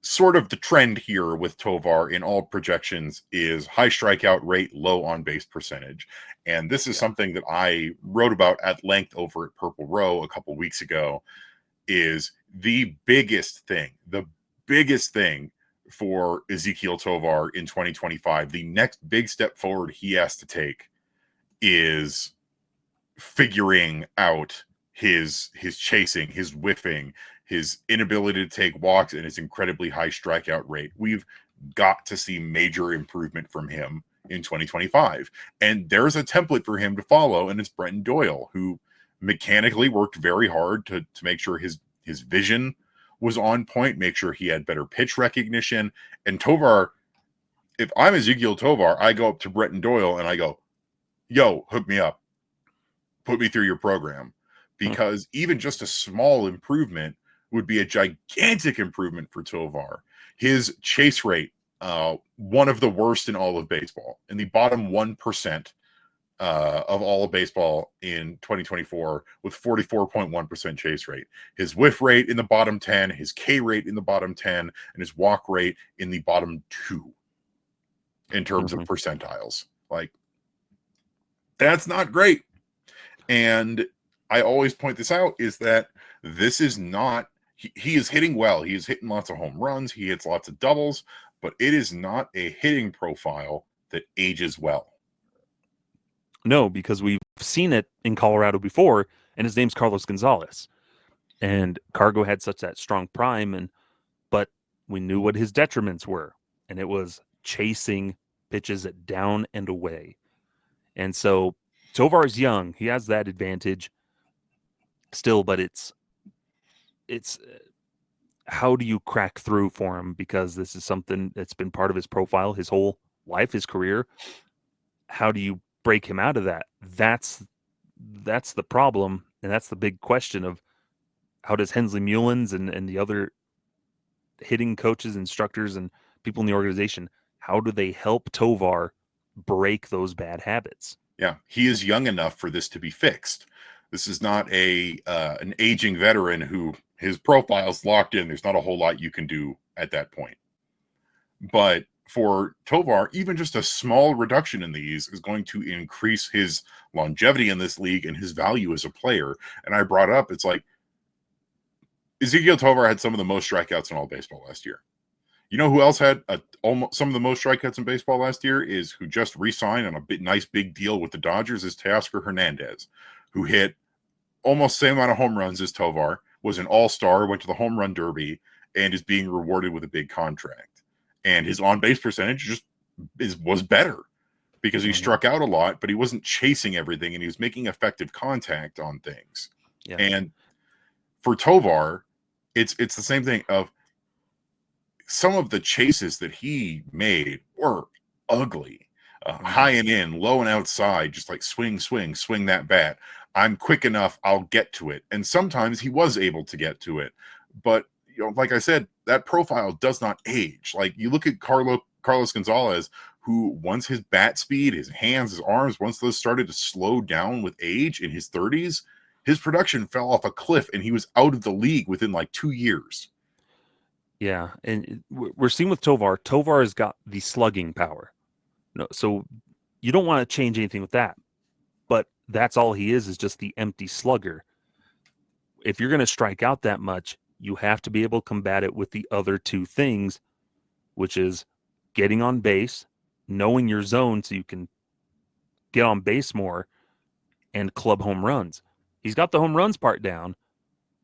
sort of the trend here with Tovar in all projections is high strikeout rate, low on-base percentage. And this is something that I wrote about at length over at Purple Row a couple weeks ago, is the biggest thing for Ezequiel Tovar in 2025. The next big step forward he has to take is figuring out his chasing, his whiffing, his inability to take walks, and his incredibly high strikeout rate. We've got to see major improvement from him in 2025. And there's a template for him to follow, and it's Brenton Doyle, who mechanically worked very hard to make sure his vision was on point, make sure he had better pitch recognition. And Tovar, if I'm Ezequiel Tovar, I go up to Brenton Doyle and I go, yo, hook me up. Put me through your program. Because even just a small improvement would be a gigantic improvement for Tovar. His chase rate, one of the worst in all of baseball, in the bottom 1% of all of baseball in 2024, with 44.1% chase rate. His whiff rate in the bottom 10, his K rate in the bottom 10, and his walk rate in the bottom 2 in terms of percentiles. Like, that's not great. And I always point this out, is that this is not, he is hitting well. He is hitting lots of home runs. He hits lots of doubles, but it is not a hitting profile that ages well. No, because we've seen it in Colorado before, and his name's Carlos Gonzalez. And Cargo had such that strong prime, and but we knew what his detriments were, and it was chasing pitches at down and away. And so Tovar's young. He has that advantage still, but it's how do you crack through for him? Because this is something that's been part of his profile his whole life, his career. How do you break him out of that? That's the problem, and that's the big question of how does Hensley Mullins and the other hitting coaches, instructors, and people in the organization, how do they help Tovar break those bad habits? Yeah, he is young enough for this to be fixed. This is not an aging veteran who his profile's locked in. There's not a whole lot you can do at that point. But for Tovar, even just a small reduction in these is going to increase his longevity in this league and his value as a player. And I brought up, it's like Ezequiel Tovar had some of the most strikeouts in all baseball last year. You know who else had almost some of the most strikeouts in baseball last year is who just re-signed on a nice big deal with the Dodgers is Teoscar Hernandez, who hit almost the same amount of home runs as Tovar, was an all-star, went to the home run derby, and is being rewarded with a big contract. And his on-base percentage was better because he struck out a lot, but he wasn't chasing everything, and he was making effective contact on things. Yeah. And for Tovar, it's the same thing of some of the chases that he made were ugly. High and in, low and outside, just like swing that bat. I'm quick enough, I'll get to it. And sometimes he was able to get to it. But, like I said, that profile does not age. Like, you look at Carlos Gonzalez, who once his bat speed, his hands, his arms, once those started to slow down with age in his 30s, his production fell off a cliff and he was out of the league within like 2 years. Yeah, and we're seeing with Tovar has got the slugging power. No, so you don't want to change anything with that. But that's all he is just the empty slugger. If you're going to strike out that much, you have to be able to combat it with the other two things, which is getting on base, knowing your zone so you can get on base more, and club home runs. He's got the home runs part down,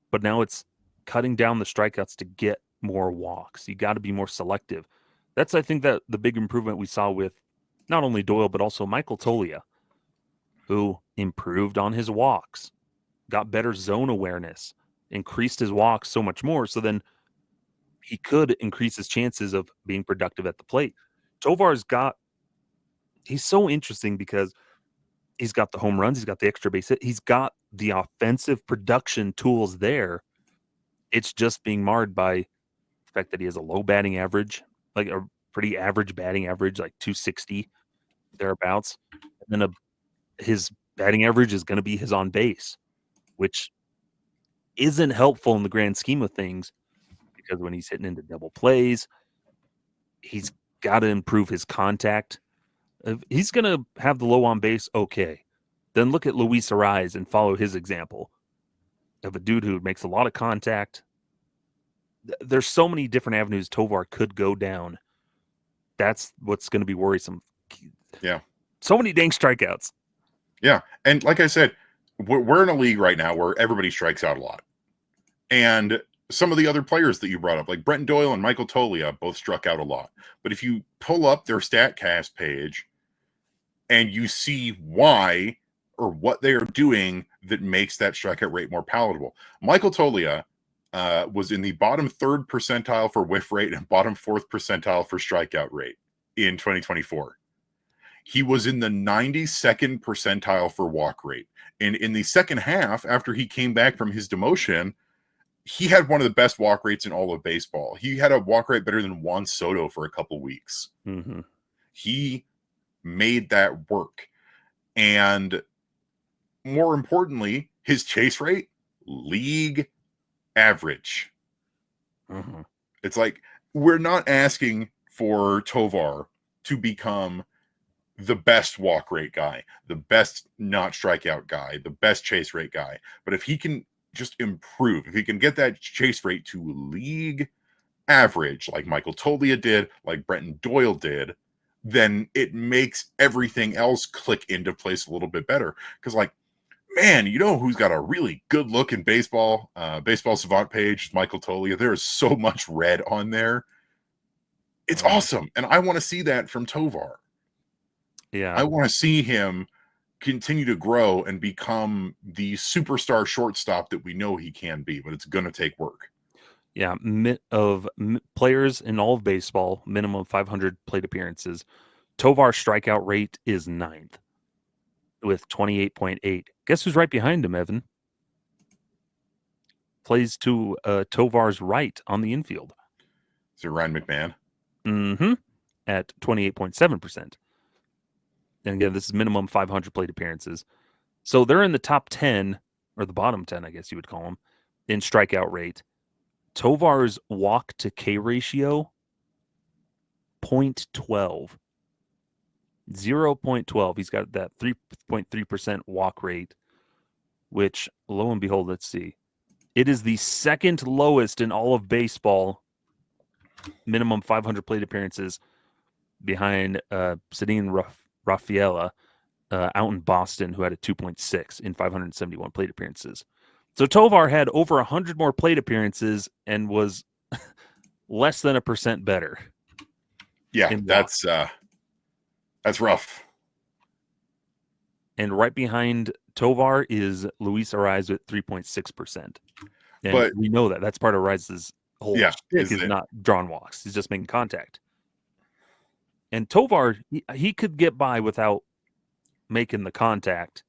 but now it's cutting down the strikeouts to get more walks. You got to be more selective. That's, I think, that the big improvement we saw with not only Doyle, but also Michael Toglia, who improved on his walks, got better zone awareness, increased his walks so much more. So then he could increase his chances of being productive at the plate. He's so interesting because he's got the home runs, he's got the extra base hit, he's got the offensive production tools there. It's just being marred by the fact that he has a low batting average, like a pretty average batting average, like 260 thereabouts. And then his batting average is going to be his on base, which isn't helpful in the grand scheme of things because when he's hitting into double plays, he's got to improve his contact. If he's going to have the low on base, okay. Then look at Luis Arraez and follow his example of a dude who makes a lot of contact. There's so many different avenues Tovar could go down. That's what's going to be worrisome. Yeah. So many dang strikeouts. Yeah. And like I said, we're in a league right now where everybody strikes out a lot. And some of the other players that you brought up, like Brenton Doyle and Michael Toglia, both struck out a lot. But if you pull up their StatCast page and you see why or what they are doing that makes that strikeout rate more palatable. Michael Toglia was in the bottom 3rd percentile for whiff rate and bottom 4th percentile for strikeout rate in 2024. He was in the 92nd percentile for walk rate. And in the second half, after he came back from his demotion, he had one of the best walk rates in all of baseball. He had a walk rate better than Juan Soto for a couple weeks. Mm-hmm. He made that work. And more importantly, his chase rate, league average. Mm-hmm. It's like, we're not asking for Tovar to become the best walk rate guy, the best not strikeout guy, the best chase rate guy. But if he can just improve, if he can get that chase rate to league average, like Michael Toglia did, like Brenton Doyle did, then it makes everything else click into place a little bit better. Because, like, man, you know who's got a really good look in baseball? Baseball Savant page, Michael Tolia. There is so much red on there. It's awesome. And I want to see that from Tovar. Yeah. I want to see him continue to grow and become the superstar shortstop that we know he can be, but it's going to take work. Yeah. Players in all of baseball, minimum 500 plate appearances. Tovar's strikeout rate is 9th with 28.8. Guess who's right behind him, Evan? Plays to Tovar's right on the infield. Is it Ryan McMahon? Mm-hmm. At 28.7%. And again, this is minimum 500 plate appearances. So they're in the top 10, or the bottom 10, I guess you would call them, in strikeout rate. Tovar's walk to K ratio, 0.12. 0.12. He's got that 3.3% walk rate, which, lo and behold, let's see. It is the second lowest in all of baseball, minimum 500 plate appearances, behind Cedine Rafaela out in Boston, who had a 2.6 in 571 plate appearances. So Tovar had over 100 more plate appearances and was less than 1% better. Yeah, that's rough. And right behind Tovar is Luis Arraez with 3.6%. And But we know that. That's part of Arraez's whole shtick is not drawing walks. He's just making contact. And Tovar, he could get by without making the contact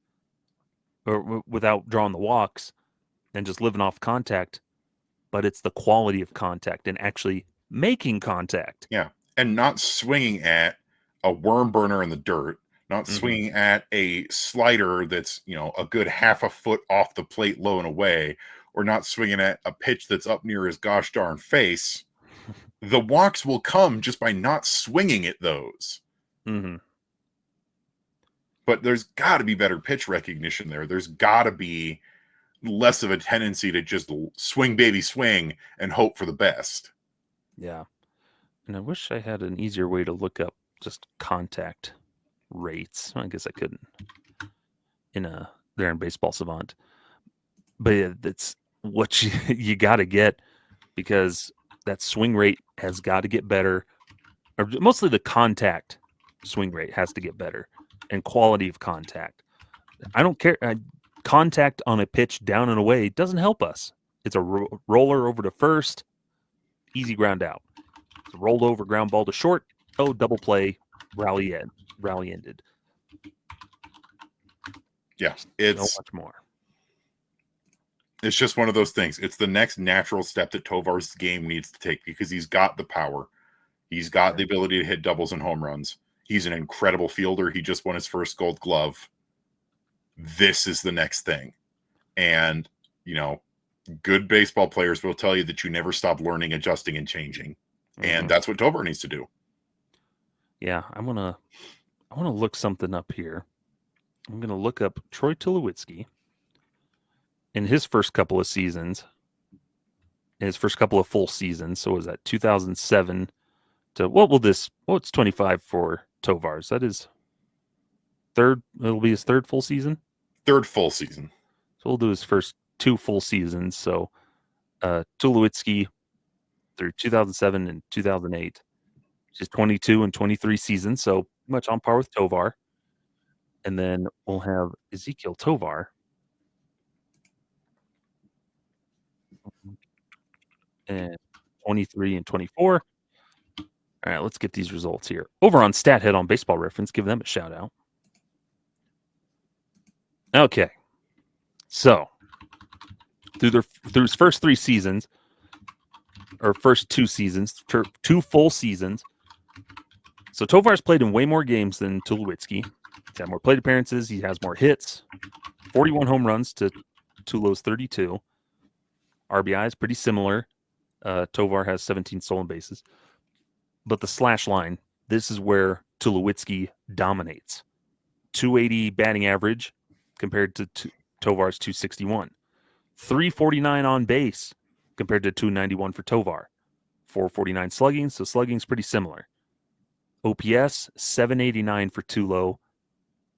or without drawing the walks and just living off contact. But it's the quality of contact and actually making contact. Yeah. And not swinging at a worm burner in the dirt, not swinging at a slider that's, a good half a foot off the plate low and away, or not swinging at a pitch that's up near his gosh darn face. The walks will come just by not swinging at those. Mm-hmm. But there's got to be better pitch recognition there. There's got to be less of a tendency to just swing, baby, swing and hope for the best. Yeah. And I wish I had an easier way to look up just contact rates. I guess I couldn't there in Baseball Savant. But yeah, that's what you got to get, because that swing rate has got to get better. Or mostly the contact swing rate has to get better, and quality of contact. I don't care. Contact on a pitch down and away doesn't help us. It's a roller over to first, easy ground out. It's a rolled over ground ball to short. Oh, double play, rally ended. Yeah, it's so much more. It's just one of those things. It's the next natural step that Tovar's game needs to take, because he's got the power. He's got the ability to hit doubles and home runs. He's an incredible fielder. He just won his first Gold Glove. This is the next thing. And, good baseball players will tell you that you never stop learning, adjusting, and changing. And that's what Tovar needs to do. Yeah, I want to look something up here. I'm going to look up Troy Tulowitzki in his first couple of seasons, his first couple of full seasons. So was that 2007 to it's 25 for Tovar's. That is it'll be his third full season. Third full season. So we'll do his first 2 full seasons. So Tulowitzki through 2007 and 2008, which is 22 and 23 seasons. So much on par with Tovar. And then we'll have Ezequiel Tovar. And 23 and 24. All right, let's get these results here. Over on StatHead on Baseball Reference, give them a shout out. Okay. So, through his first 3 seasons, or first 2 seasons, 2 full seasons. So Tovar's played in way more games than Tulowitzki. He's had more plate appearances. He has more hits. 41 home runs to Tulo's 32. RBI is pretty similar. Tovar has 17 stolen bases. But the slash line, this is where Tulowitzki dominates. 280 batting average compared to Tovar's 261. 349 on base compared to 291 for Tovar. 449 slugging, so slugging's pretty similar. OPS, 789 for Tulo,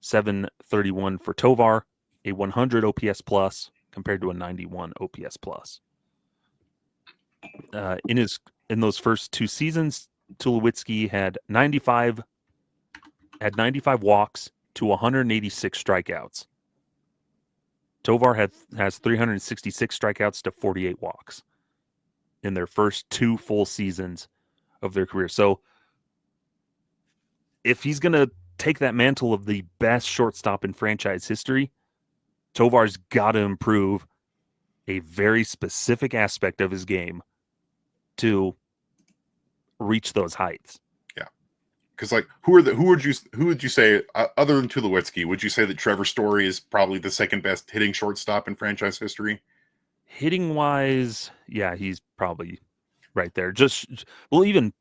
731 for Tovar, a 100 OPS plus compared to a 91 OPS plus. In those first 2 seasons, Tulowitzki had 95 walks to 186 strikeouts. Tovar has 366 strikeouts to 48 walks in their first 2 full seasons of their career. So if he's going to take that mantle of the best shortstop in franchise history, Tovar's got to improve a very specific aspect of his game to reach those heights. Yeah, because like who would you say other than Tulowitzki? Would you say that Trevor Story is probably the second best hitting shortstop in franchise history? Hitting wise, yeah, he's probably right there. Even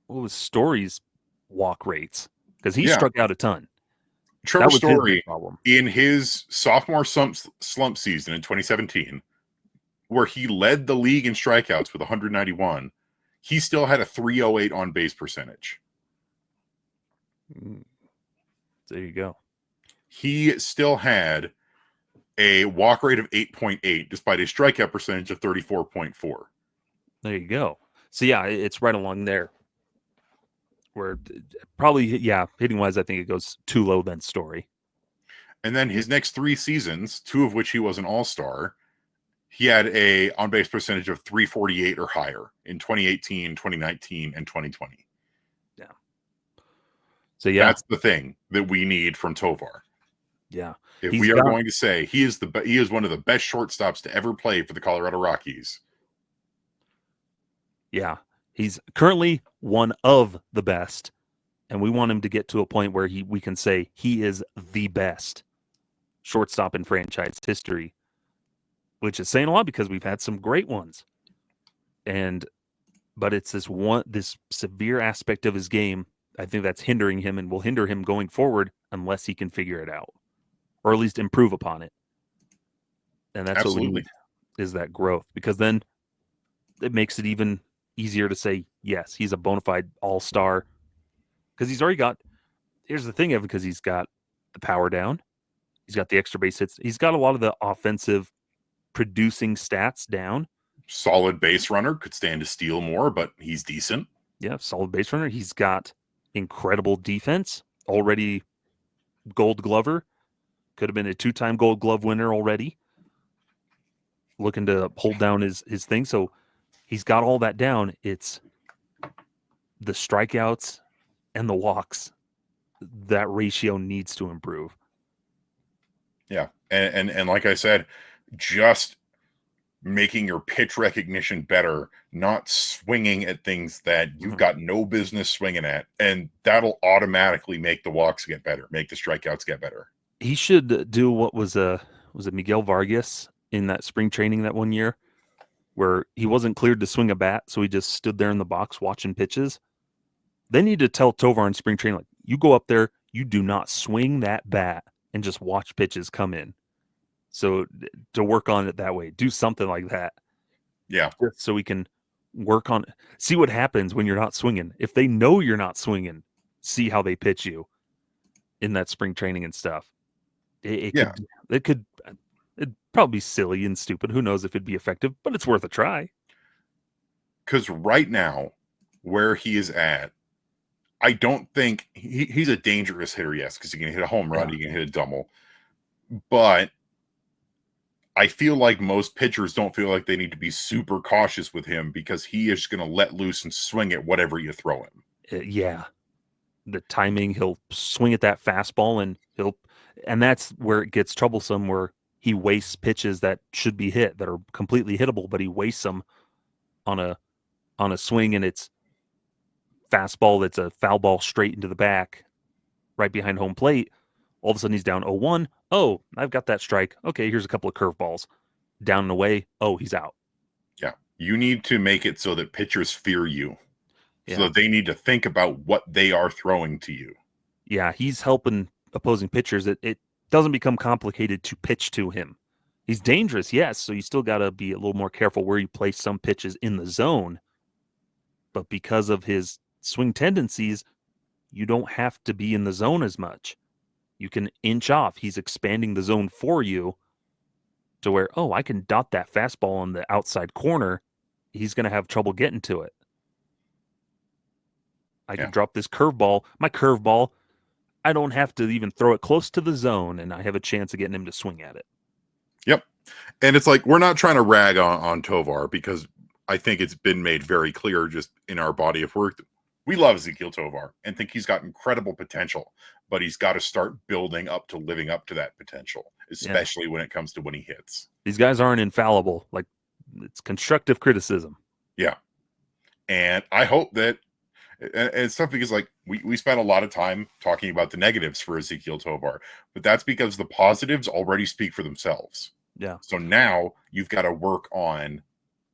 what was Story's walk rates? Because he struck out a ton. Trevor Story problem in his sophomore slump season in 2017, where he led the league in strikeouts with 191, he still had a 308 on base percentage. There you go. He still had a walk rate of 8.8 despite a strikeout percentage of 34.4. There you go. So yeah, it's right along there. Where probably, yeah, hitting wise, I think it goes too low than Story. And then his next 3 seasons, 2 of which he was an all-star, he had a on-base percentage of 348 or higher in 2018, 2019, and 2020. Yeah. So yeah, that's the thing that we need from Tovar. Yeah. If we are going to say he is one of the best shortstops to ever play for the Colorado Rockies. Yeah. He's currently one of the best, and we want him to get to a point where we can say he is the best shortstop in franchise history, which is saying a lot because we've had some great ones. But it's this severe aspect of his game, I think that's hindering him and will hinder him going forward unless he can figure it out, or at least improve upon it. And that's what we need, is that growth, because then it makes it even easier to say, yes, he's a bona fide all-star, because he's already got, here's the thing, Evan, because he's got the power down, he's got the extra base hits, he's got a lot of the offensive producing stats down. Solid base runner, could stand to steal more, but he's decent. Yeah, solid base runner. He's got incredible defense, already Gold Glover, could have been a 2-time Gold Glove winner already, looking to hold down his thing. So he's got all that down. It's the strikeouts and the walks. That ratio needs to improve. Yeah. And like I said, just making your pitch recognition better, not swinging at things that you've got no business swinging at. And that'll automatically make the walks get better, make the strikeouts get better. He should do what was it Miguel Vargas in that spring training that one year, where he wasn't cleared to swing a bat, so he just stood there in the box watching pitches. They need to tell Tovar in spring training, like, you go up there, you do not swing that bat and just watch pitches come in. So to work on it that way, do something like that. Yeah. So we can work on, see what happens when you're not swinging. If they know you're not swinging, see how they pitch you in that spring training and stuff. It'd probably be silly and stupid. Who knows if it'd be effective, but it's worth a try. Because right now, where he is at, I don't think he's a dangerous hitter, yes, because he can hit a home run, he can hit a double. But I feel like most pitchers don't feel like they need to be super cautious with him because he is going to let loose and swing at whatever you throw him. Yeah. The timing, he'll swing at that fastball and that's where it gets troublesome, where he wastes pitches that should be hit, that are completely hittable, but he wastes them on a swing, and it's fastball that's a foul ball straight into the back, right behind home plate. All of a sudden he's down 0-1. Oh, I've got that strike. Okay, here's a couple of curveballs. Down and away. Oh, he's out. Yeah. You need to make it so that pitchers fear you. So that they need to think about what they are throwing to you. Yeah, he's helping opposing pitchers. It doesn't become complicated to pitch to him. He's dangerous, yes, so you still got to be a little more careful where you place some pitches in the zone. But because of his swing tendencies, you don't have to be in the zone as much. You can inch off. He's expanding the zone for you to where, oh, I can dot that fastball on the outside corner. He's going to have trouble getting to it. I can drop this curveball. My curveball, I don't have to even throw it close to the zone, and I have a chance of getting him to swing at it. Yep. And it's like, we're not trying to rag on Tovar, because I think it's been made very clear just in our body of work. We love Ezequiel Tovar and think he's got incredible potential, but he's got to start building up to living up to that potential, especially when it comes to when he hits. These guys aren't infallible. Like, it's constructive criticism. Yeah. And I hope that, and it's tough because, like, we spent a lot of time talking about the negatives for Ezequiel Tovar, but that's because the positives already speak for themselves. Yeah. So now you've got to work on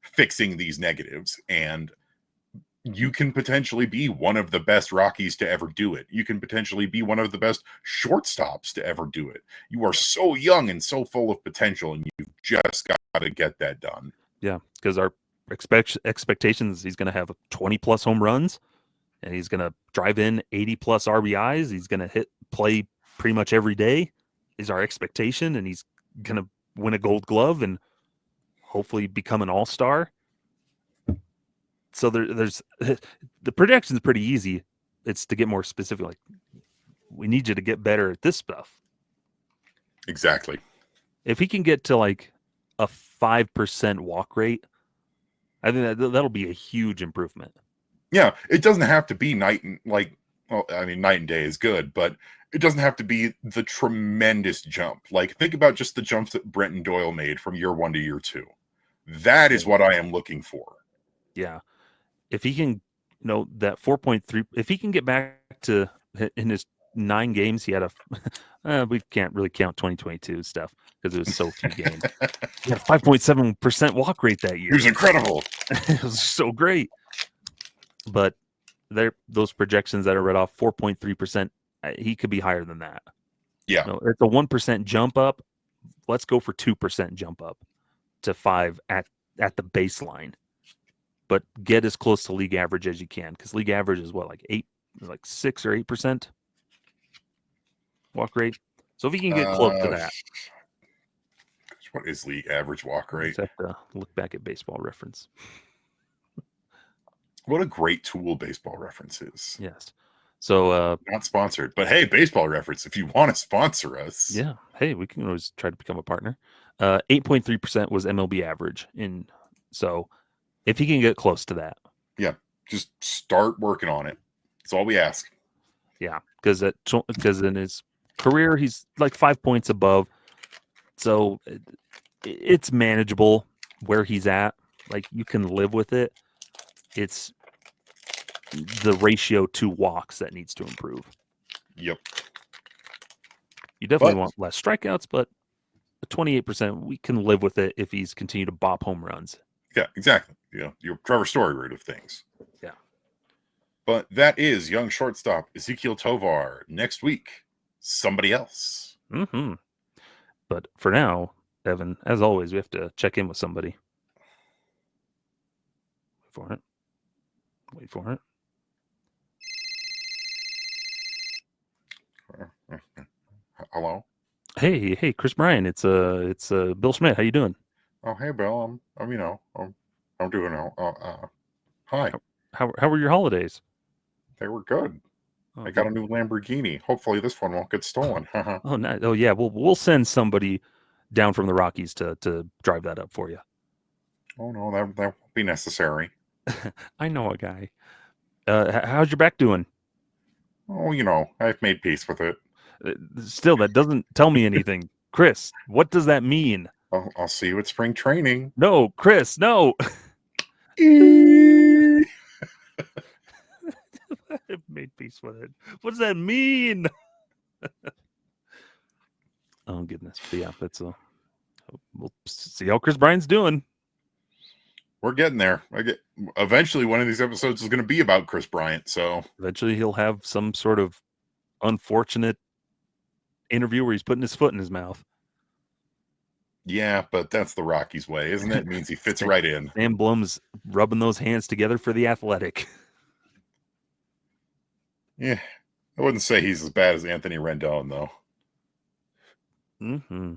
fixing these negatives, and you can potentially be one of the best Rockies to ever do it. You can potentially be one of the best shortstops to ever do it. You are so young and so full of potential, and you've just got to get that done. Yeah, because our expectations, he's going to have 20-plus home runs, and he's going to drive in 80-plus RBIs. He's going to play pretty much every day is our expectation, and he's going to win a Gold Glove and hopefully become an all-star. So there's the projection is pretty easy. It's to get more specific. Like, we need you to get better at this stuff. Exactly. If he can get to like a 5% walk rate, I think that'll be a huge improvement. Yeah, it doesn't have to be night and day is good, but it doesn't have to be the tremendous jump. Like, think about just the jumps that Brenton Doyle made from year 1 to year 2. That is what I am looking for. Yeah. If he can, that 4.3, if he can get back to, in his 9 games, he had we can't really count 2022 stuff because it was so few games. He had a 5.7% walk rate that year. It was incredible. It was so great. But those projections that are read off, 4.3%, he could be higher than that. Yeah. It's a 1% jump up. Let's go for 2% jump up to 5 at the baseline. But get as close to league average as you can, because league average is what, like 6 or 8% walk rate. So if he can get close to that, what is league average walk rate? Just have to look back at Baseball Reference. What a great tool Baseball Reference is. Yes. So not sponsored, but hey, Baseball Reference, if you want to sponsor us, yeah, hey, we can always try to become a partner. 8.3% was MLB average, so if he can get close to that, yeah, just start working on it. That's all we ask. Yeah, because in his career he's like 5 points above, so it's manageable where he's at. Like, you can live with it. It's the ratio to walks that needs to improve. Yep. You definitely want less strikeouts, but 28%, we can live with it if he's continued to bop home runs. Yeah, exactly. Your Trevor Story route of things. Yeah. But that is young shortstop Ezequiel Tovar. Next week, somebody else. Mm-hmm. But for now, Evan, as always, we have to check in with somebody. Wait for it. Hello. Hey, Chris Bryan. It's Bill Schmidt. How you doing? Oh, hey, Bill. I'm doing well. Hi. How were your holidays? They were good. Oh, I got a new Lamborghini. Hopefully, this one won't get stolen. Oh, nice. Oh, yeah. We'll send somebody down from the Rockies to drive that up for you. Oh no, that won't be necessary. I know a guy. How's your back doing? Oh, I've made peace with it. Still, that doesn't tell me anything. Chris, what does that mean? I'll see you at spring training. No, Chris, no. I've made peace with it. What does that mean? Oh, goodness. But yeah, we'll see how Chris Bryan's doing. We're getting there. Eventually, one of these episodes is going to be about Chris Bryant. So eventually he'll have some sort of unfortunate interview where he's putting his foot in his mouth. Yeah, but that's the Rockies way, isn't it? It means he fits right in. Sam Blum's rubbing those hands together for the Athletic. Yeah, I wouldn't say he's as bad as Anthony Rendon, though. Mm-hmm.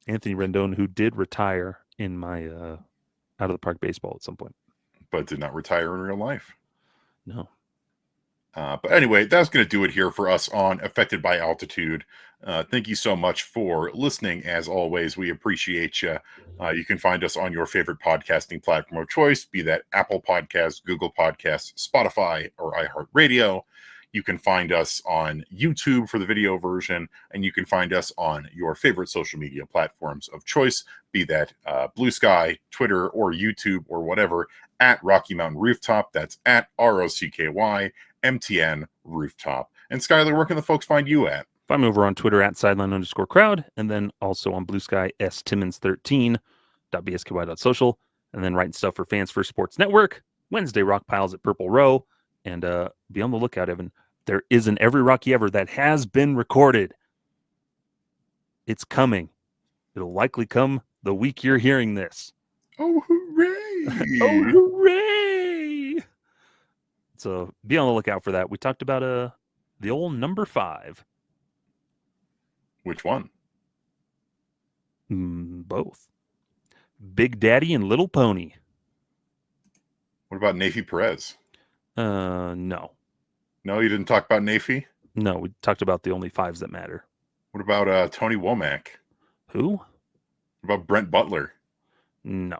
Anthony Rendon, who did retire in my out of the park baseball at some point, but did not retire in real life. No. But anyway, that's going to do it here for us on Affected by Altitude. Thank you so much for listening. As always, we appreciate you. You can find us on your favorite podcasting platform of choice, be that Apple Podcasts, Google Podcasts, Spotify, or iHeartRadio. You can find us on YouTube for the video version, and you can find us on your favorite social media platforms of choice, be that Blue Sky, Twitter, or YouTube, or whatever, at Rocky Mountain Rooftop. That's at ROCKYMTN Rooftop. And Skyler, where can the folks find you at? Find me over on Twitter at sideline_crowd, and then also on Blue Sky stimmons13.bsky.social, and then writing stuff for Fans First Sports Network, Wednesday Rock Piles at Purple Row, and be on the lookout, Evan. There is an Every Rocky Ever that has been recorded. It's coming. It'll likely come the week you're hearing this. Oh, hooray! Oh, hooray! So be on the lookout for that. We talked about the old number 5. Which one? Both. Big Daddy and Little Pony. What about Nafi Perez? No. No, you didn't talk about Nafi? No, we talked about the only 5s that matter. What about Tony Womack? Who? What about Brent Butler? No.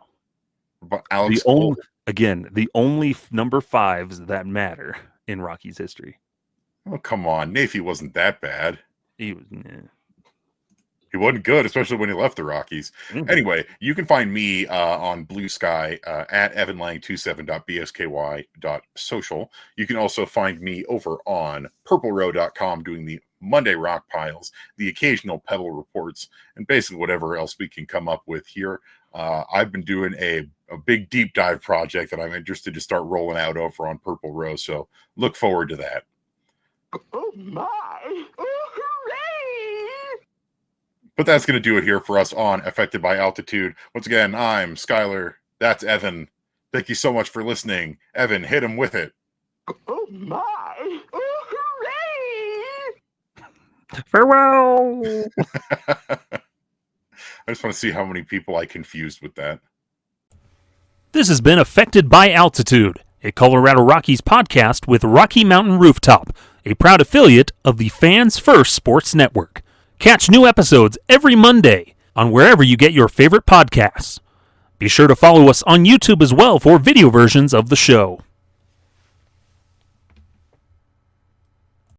What about Alex Cole? The only number 5s that matter in Rockies history. Oh, come on. Nafi wasn't that bad. He was... He wasn't good, especially when he left the Rockies. Anyway, you can find me on Blue Sky at evanlang27.bsky.social. You can also find me over on purplerow.com doing the Monday Rock Piles, the occasional Pebble Reports, and basically whatever else we can come up with here. I've been doing a big deep dive project that I'm interested to start rolling out over on Purple Row, so look forward to that. Oh my! Oh, hooray! But that's going to do it here for us on Affected by Altitude. Once again, I'm Skyler. That's Evan. Thank you so much for listening. Evan, hit him with it. Oh my! Oh, hooray! Farewell! I just want to see how many people I confused with that. This has been Affected by Altitude, a Colorado Rockies podcast with Rocky Mountain Rooftop, a proud affiliate of the Fans First Sports Network. Catch new episodes every Monday on wherever you get your favorite podcasts. Be sure to follow us on YouTube as well for video versions of the show.